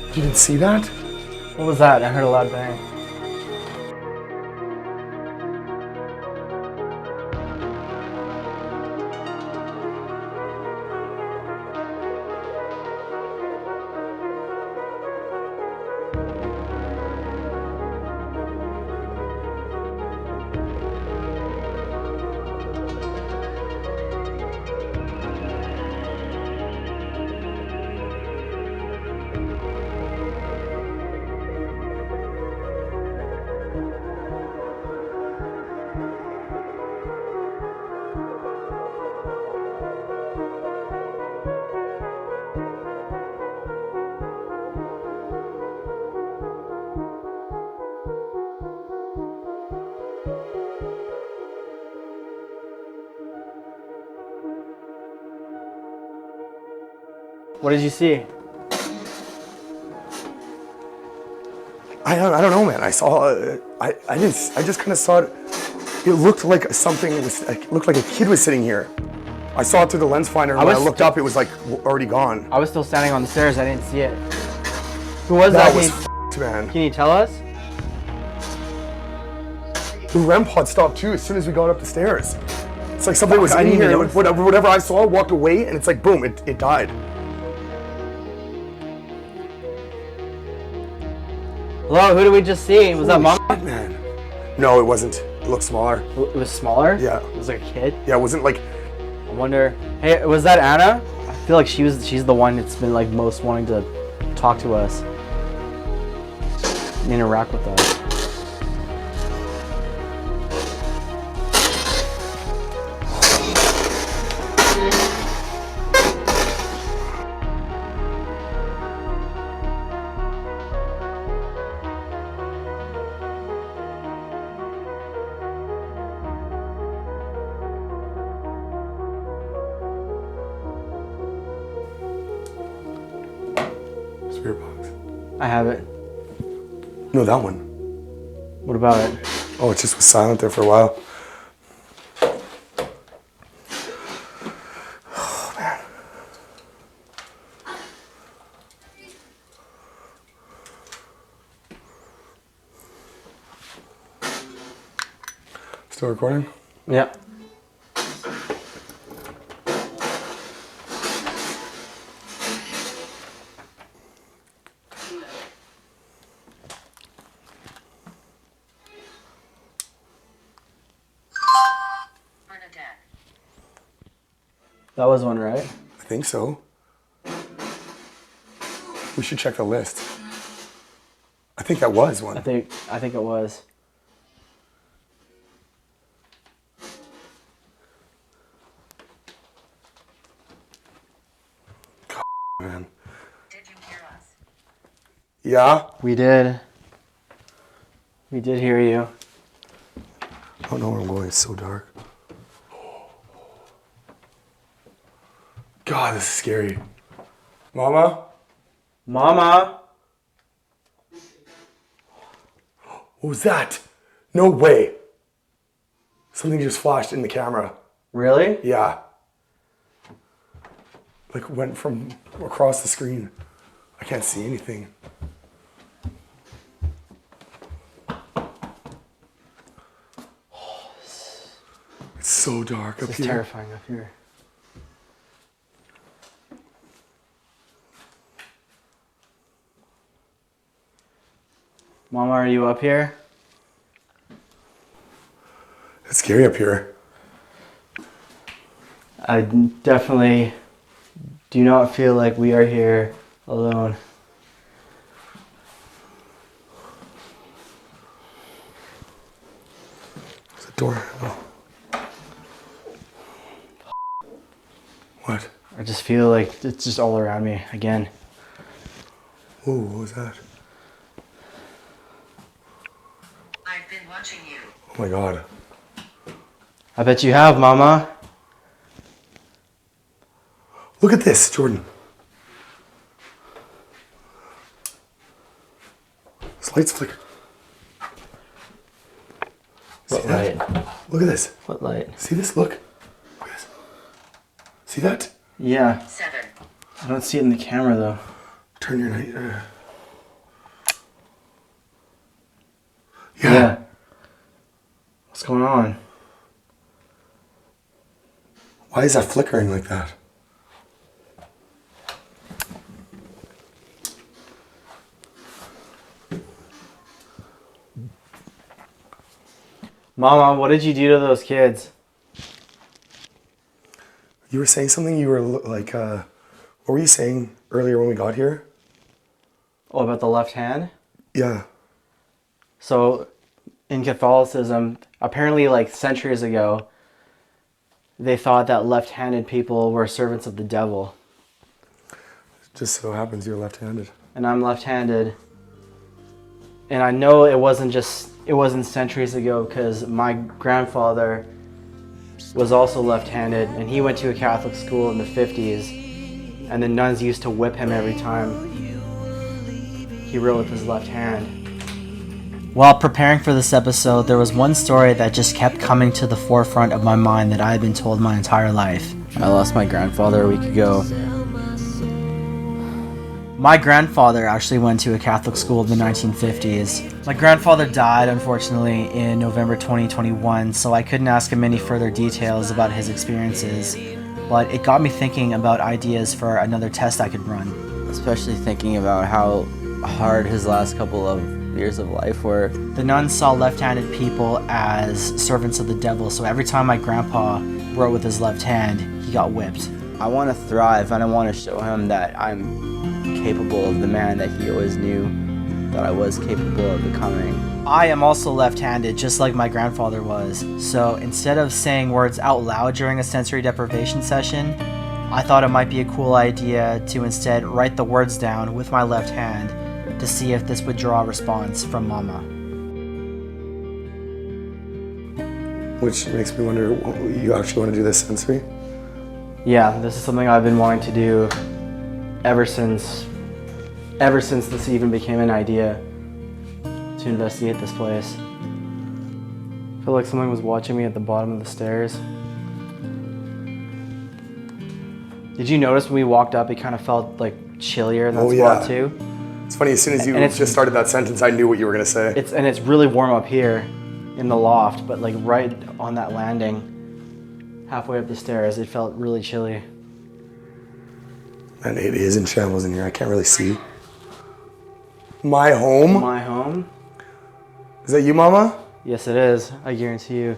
You didn't see that? What was that? I heard a loud bang. What did you see? I don't know, man. I saw. I just kind of saw it. It looked like something was. It looked like a kid was sitting here. I saw it through the lens finder, and when I looked up, it was like already gone. I was still standing on the stairs. I didn't see it. Who was that? That was f***ed, man. Can you tell us? The REM pod stopped too as soon as we got up the stairs. It's like something was I in didn't even here. notice. Whatever I saw, walked away, and it's like boom, it died. Hello, who did we just see? Was that Holy Mama? shit, man. No, it wasn't. It looked smaller. It was smaller? Yeah. It was like a kid? Yeah, it wasn't like. I wonder. Hey, was that Anna? I feel like she's the one that's been like most wanting to talk to us and interact with us. Spirit box. I have it. No, that one. What about it? Oh, it just was silent there for a while. Oh, man. Still recording? Yeah. That was one, right? I think so. We should check the list. I think that was one. I think it was. Man. Did you hear us? Yeah? We did. We did hear you. I don't know where I'm going. It's so dark. God, this is scary. Mama? Mama! What was that? No way. Something just flashed in the camera. Really? Yeah. Like went from across the screen. I can't see anything. It's so dark up It's here. terrifying up here. Mama, are you up here? It's scary up here. I definitely do not feel like we are here alone. There's a door. Oh. What? I just feel like it's just all around me again. Ooh, what was that? I've been watching you. Oh my God. I bet you have, Mama. Look at this, Jordan. This light's flicker. What See that? light? Look at this. What light? See this? Look. Look at this. See that? Yeah. 7. I don't see it in the camera though. Turn your night. Yeah. What's going on? Why is that flickering like that? Mama, what did you do to those kids? You were saying something. You were like, what were you saying earlier when we got here? Oh, about the left hand? Yeah. So, in Catholicism, apparently like centuries ago, they thought that left-handed people were servants of the devil. Just so happens you're left-handed. And I'm left-handed. And I know it wasn't centuries ago because my grandfather was also left-handed and he went to a Catholic school in the 50s and the nuns used to whip him every time he wrote with his left hand. While preparing for this episode, there was one story that just kept coming to the forefront of my mind that I had been told my entire life. I lost my grandfather a week ago. My grandfather actually went to a Catholic school in the 1950s. My grandfather died, unfortunately, in November 2021, so I couldn't ask him any further details about his experiences, but it got me thinking about ideas for another test I could run. Especially thinking about how hard his last couple of years of life were. The nuns saw left-handed people as servants of the devil, so every time my grandpa wrote with his left hand, he got whipped. I want to thrive and I want to show him that I'm capable of the man that he always knew that I was capable of becoming. I am also left-handed, just like my grandfather was, so instead of saying words out loud during a sensory deprivation session, I thought it might be a cool idea to instead write the words down with my left hand to see if this would draw a response from Mama. Which makes me wonder, you actually want to do this sensory? Yeah, this is something I've been wanting to do ever since this even became an idea to investigate this place. I feel like someone was watching me at the bottom of the stairs. Did you notice when we walked up, it kind of felt like chillier in that spot too? It's funny, as soon as you And it's- just started that sentence, I knew what you were going to say. It's really warm up here in the loft, but like right on that landing, halfway up the stairs, it felt really chilly. And it is in shambles in here. I can't really see. My home? My home? Is that you, Mama? Yes, it is. I guarantee you.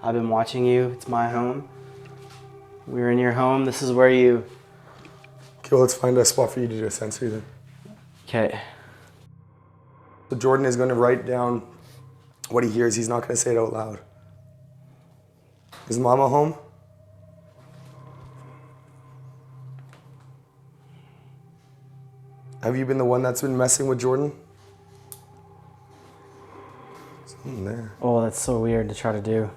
I've been watching you. It's my home. We're in your home. This is where you... Okay, well, let's find a spot for you to do a sensory then. Okay. So Jordan is going to write down what he hears. He's not going to say it out loud. Is Mama home? Have you been the one that's been messing with Jordan? Something there. Oh, that's so weird to try to do.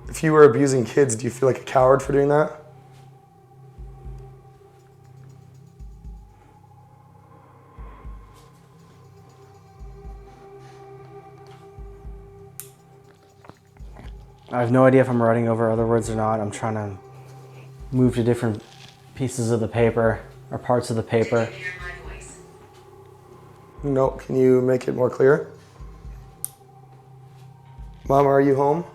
If you were abusing kids, do you feel like a coward for doing that? I have no idea if I'm writing over other words or not. I'm trying to move to different pieces of the paper or parts of the paper. Hear my voice. No, can you make it more clear? Mama, are you home?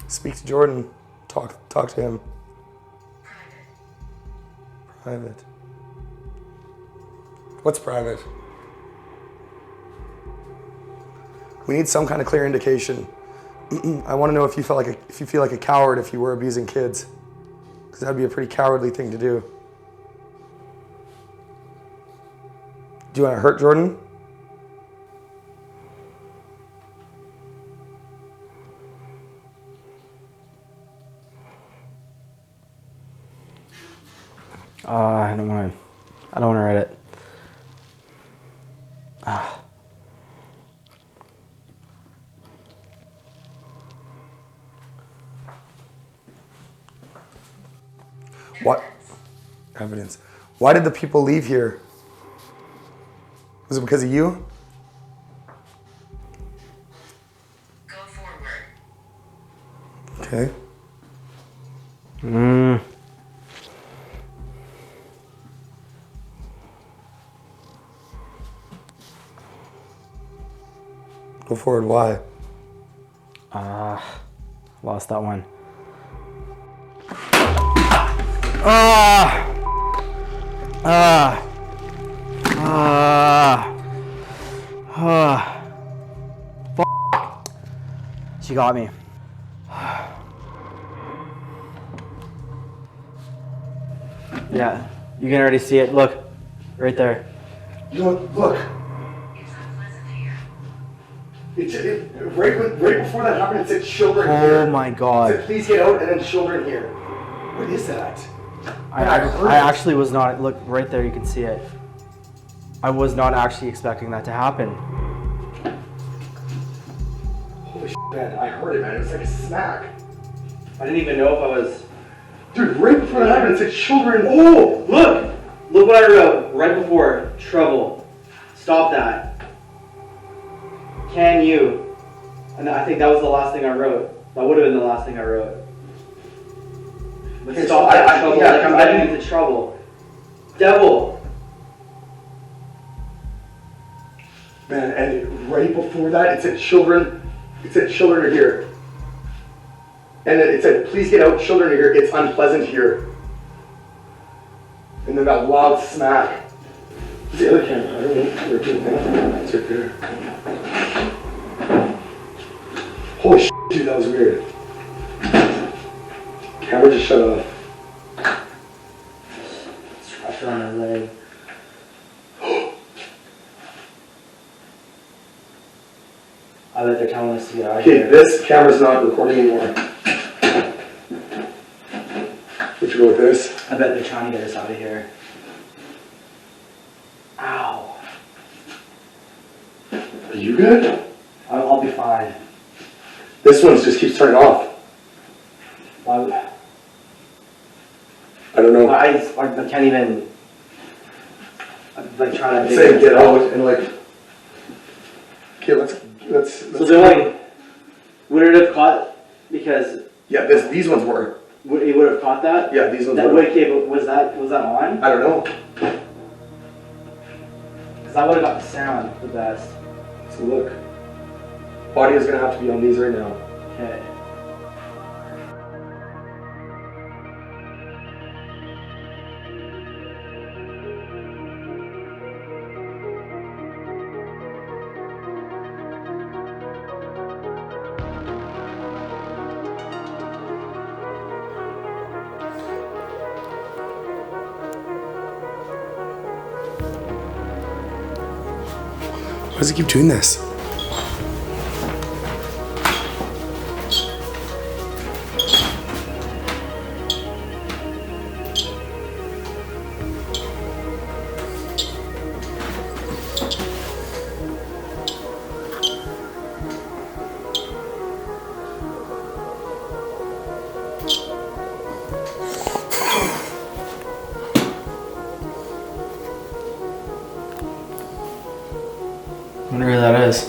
Speak to Jordan. Talk to him. Private. What's private? We need some kind of clear indication. I want to know if you feel like a coward if you were abusing kids, because that'd be a pretty cowardly thing to do. Do you want to hurt Jordan? I don't want to write it. What? Evidence. Why did the people leave here? Was it because of you? Go forward. Okay. Go forward, why? Lost that one. She got me. Yeah, you can already see it. Look, right there. Look. It's unpleasant here. Right before that happened, it said children here. Oh my God. It said, please get out, and then children here. What is that? I actually was not. Look, right there, you can see it. I was not actually expecting that to happen. Holy shit, man. I heard it, man. It was like a smack. I didn't even know if I was. Dude, right before that happened, it said children. Oh, look! Look what I wrote right before. Trouble. Stop that. Can you? And I think that was the last thing I wrote. That would have been the last thing I wrote. But Okay, stop so that I- trouble. yeah, Like I'm I getting didn't- into trouble. Devil. Man, and right before that, it said children. It said children are here. And then it said, please get out, children are here. It's unpleasant here. And then that loud smack. What's the other camera? I don't know where it is. It's right there. Holy shit, dude, that was weird. Camera just shut off. Pressure on her leg. I bet they're telling us to get out of Okay, here. this camera's not recording anymore. We should go with this. I bet they're trying to get us out of here. Ow. Are you good? I'll be fine. This one just keeps turning off. I I don't know. can't even. I'm like trying to. Say get out and like. Okay, let's. So they're like, would it have caught? Because Yeah, these ones were. he would have caught that. Yeah, these ones That were. would have. Was that on? I don't know. Because I would have got the sound the best. So look. Audio's gonna have to be on these right now. Okay. Why does it keep doing this? I wonder who that is.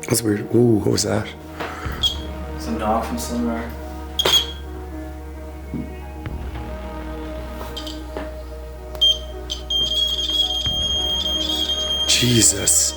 That's weird. Ooh, what was that? It's a knock from somewhere. Jesus.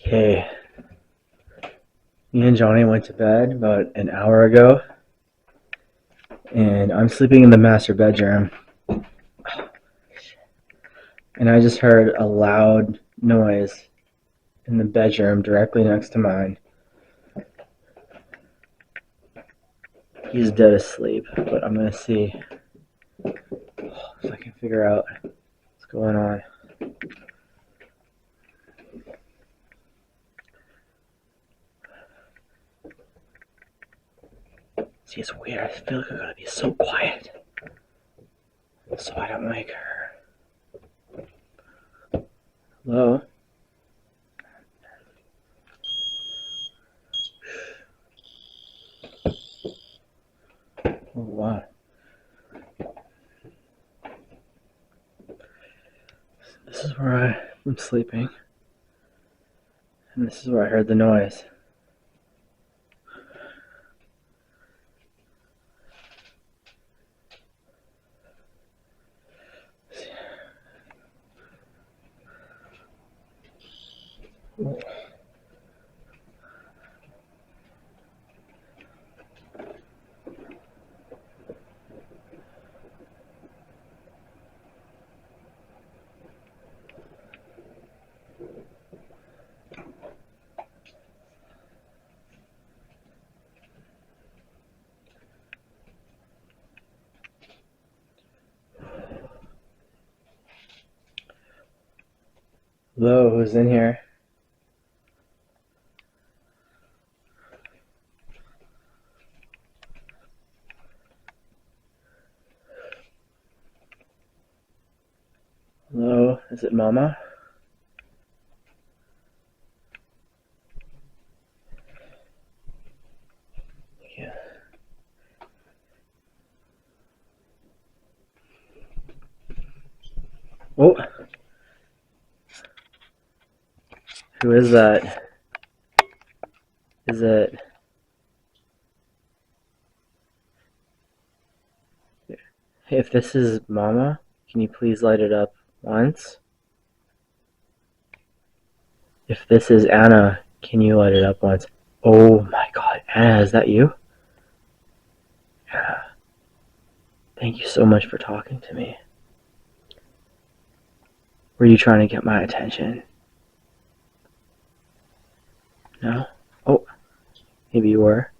Okay. Me and Johnny went to bed about an hour ago, and I'm sleeping in the master bedroom. And I just heard a loud noise in the bedroom directly next to mine. He's dead asleep, but I'm gonna see if I can figure out what's going on. See, it's weird. I feel like I gotta be so quiet so I don't wake her. Hello? Oh, wow. This is where I'm sleeping. And this is where I heard the noise. Hello, who's in here? Hello, is it Mama? Yeah. Oh. Who is that? Is it... If this is Mama, can you please light it up once? If this is Anna, can you light it up once? Oh my god, Anna, is that you? Anna, thank you so much for talking to me. Were you trying to get my attention? No? Oh, maybe you were.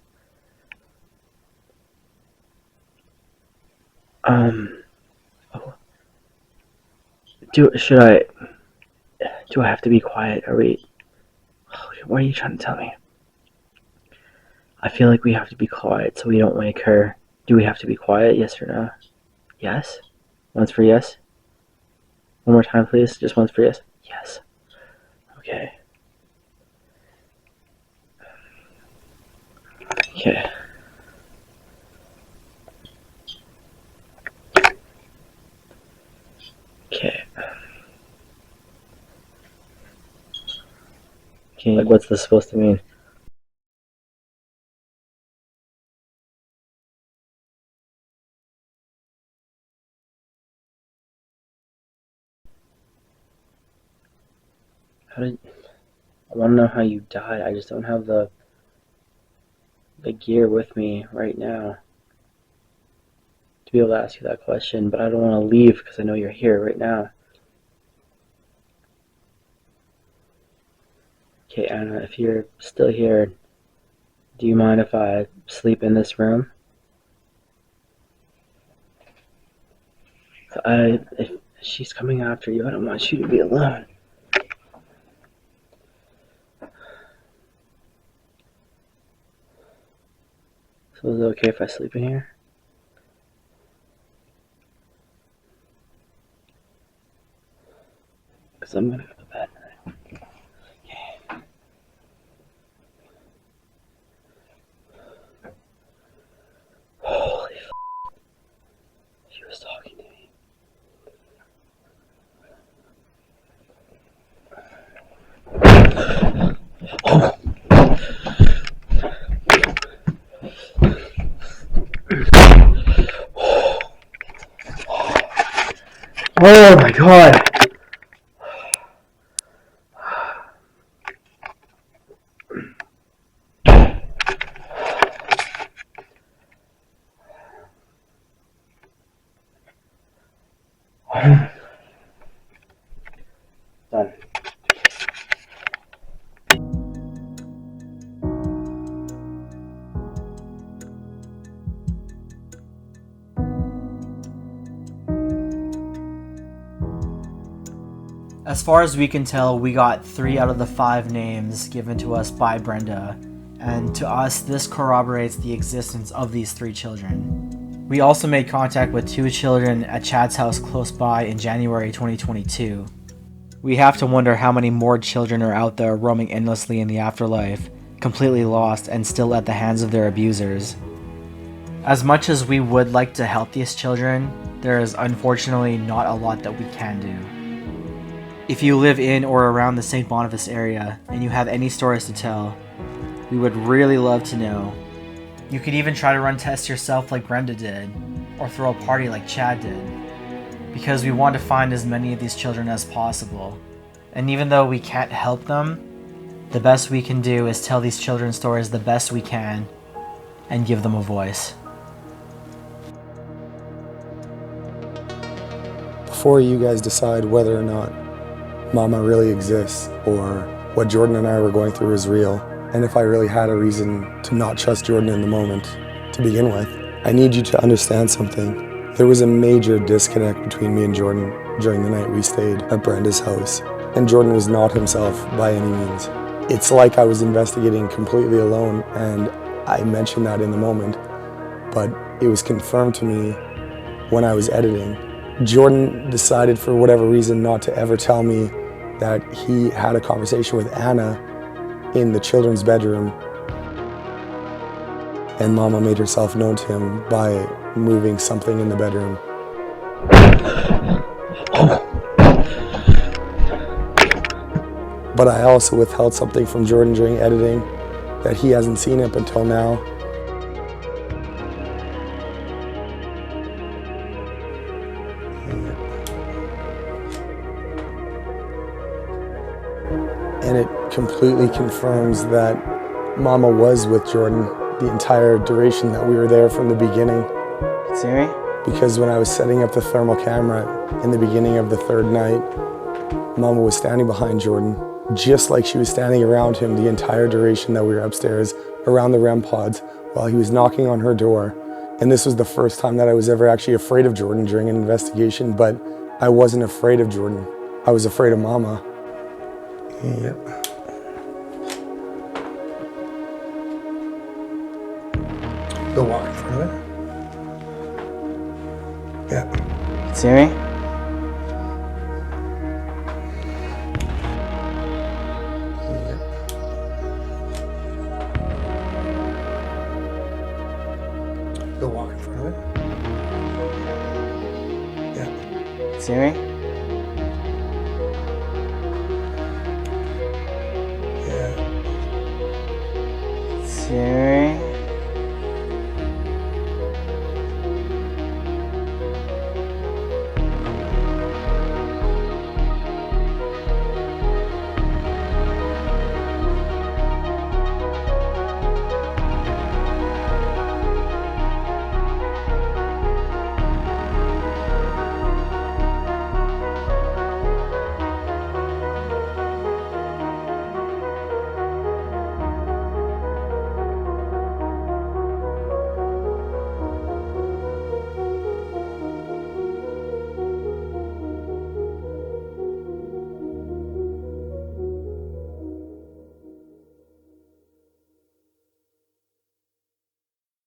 Oh. Do I have to be quiet? What are you trying to tell me? I feel like we have to be quiet so we don't wake her. Do we have to be quiet? Yes or no? Yes? Once for yes? One more time, please. Just once for yes. Yes. Okay. Okay. Okay. Okay, like what's this supposed to mean? I want to know how you died. I just don't have the gear with me right now to be able to ask you that question, but I don't want to leave because I know you're here right now. Okay, Anna, if you're still here, do you mind if I sleep in this room? If she's coming after you, I don't want you to be alone. So is it okay if I sleep in here? Because I'm gonna go to bed. Okay. Holy f***. She was talking to me. Oh. Oh my god. As far as we can tell, we got 3 out of the 5 names given to us by Brenda, and to us, this corroborates the existence of these 3 children. We also made contact with 2 children at Chad's house close by in January 2022. We have to wonder how many more children are out there roaming endlessly in the afterlife, completely lost and still at the hands of their abusers. As much as we would like to help these children, there is unfortunately not a lot that we can do. If you live in or around the St. Boniface area and you have any stories to tell, we would really love to know. You could even try to run tests yourself like Brenda did, or throw a party like Chad did, because we want to find as many of these children as possible. And even though we can't help them, the best we can do is tell these children's stories the best we can and give them a voice. Before you guys decide whether or not Mama really exists, or what Jordan and I were going through is real, and if I really had a reason to not trust Jordan in the moment to begin with, I need you to understand something. There was a major disconnect between me and Jordan during the night we stayed at Brenda's house, and Jordan was not himself by any means. It's like I was investigating completely alone, and I mentioned that in the moment, but it was confirmed to me when I was editing. Jordan decided for whatever reason not to ever tell me that he had a conversation with Anna in the children's bedroom, and Mama made herself known to him by moving something in the bedroom. But I also withheld something from Jordan during editing that he hasn't seen up until now. And it completely confirms that Mama was with Jordan the entire duration that we were there from the beginning. Siri? Because when I was setting up the thermal camera in the beginning of the 3rd night, Mama was standing behind Jordan, just like she was standing around him the entire duration that we were upstairs around the REM pods while he was knocking on her door. And this was the first time that I was ever actually afraid of Jordan during an investigation, but I wasn't afraid of Jordan. I was afraid of Mama. Yep. Go walk in front of it. Yeah. Siri? Yep. Go walk in front of it. Yeah. Siri? Yeah. Siri?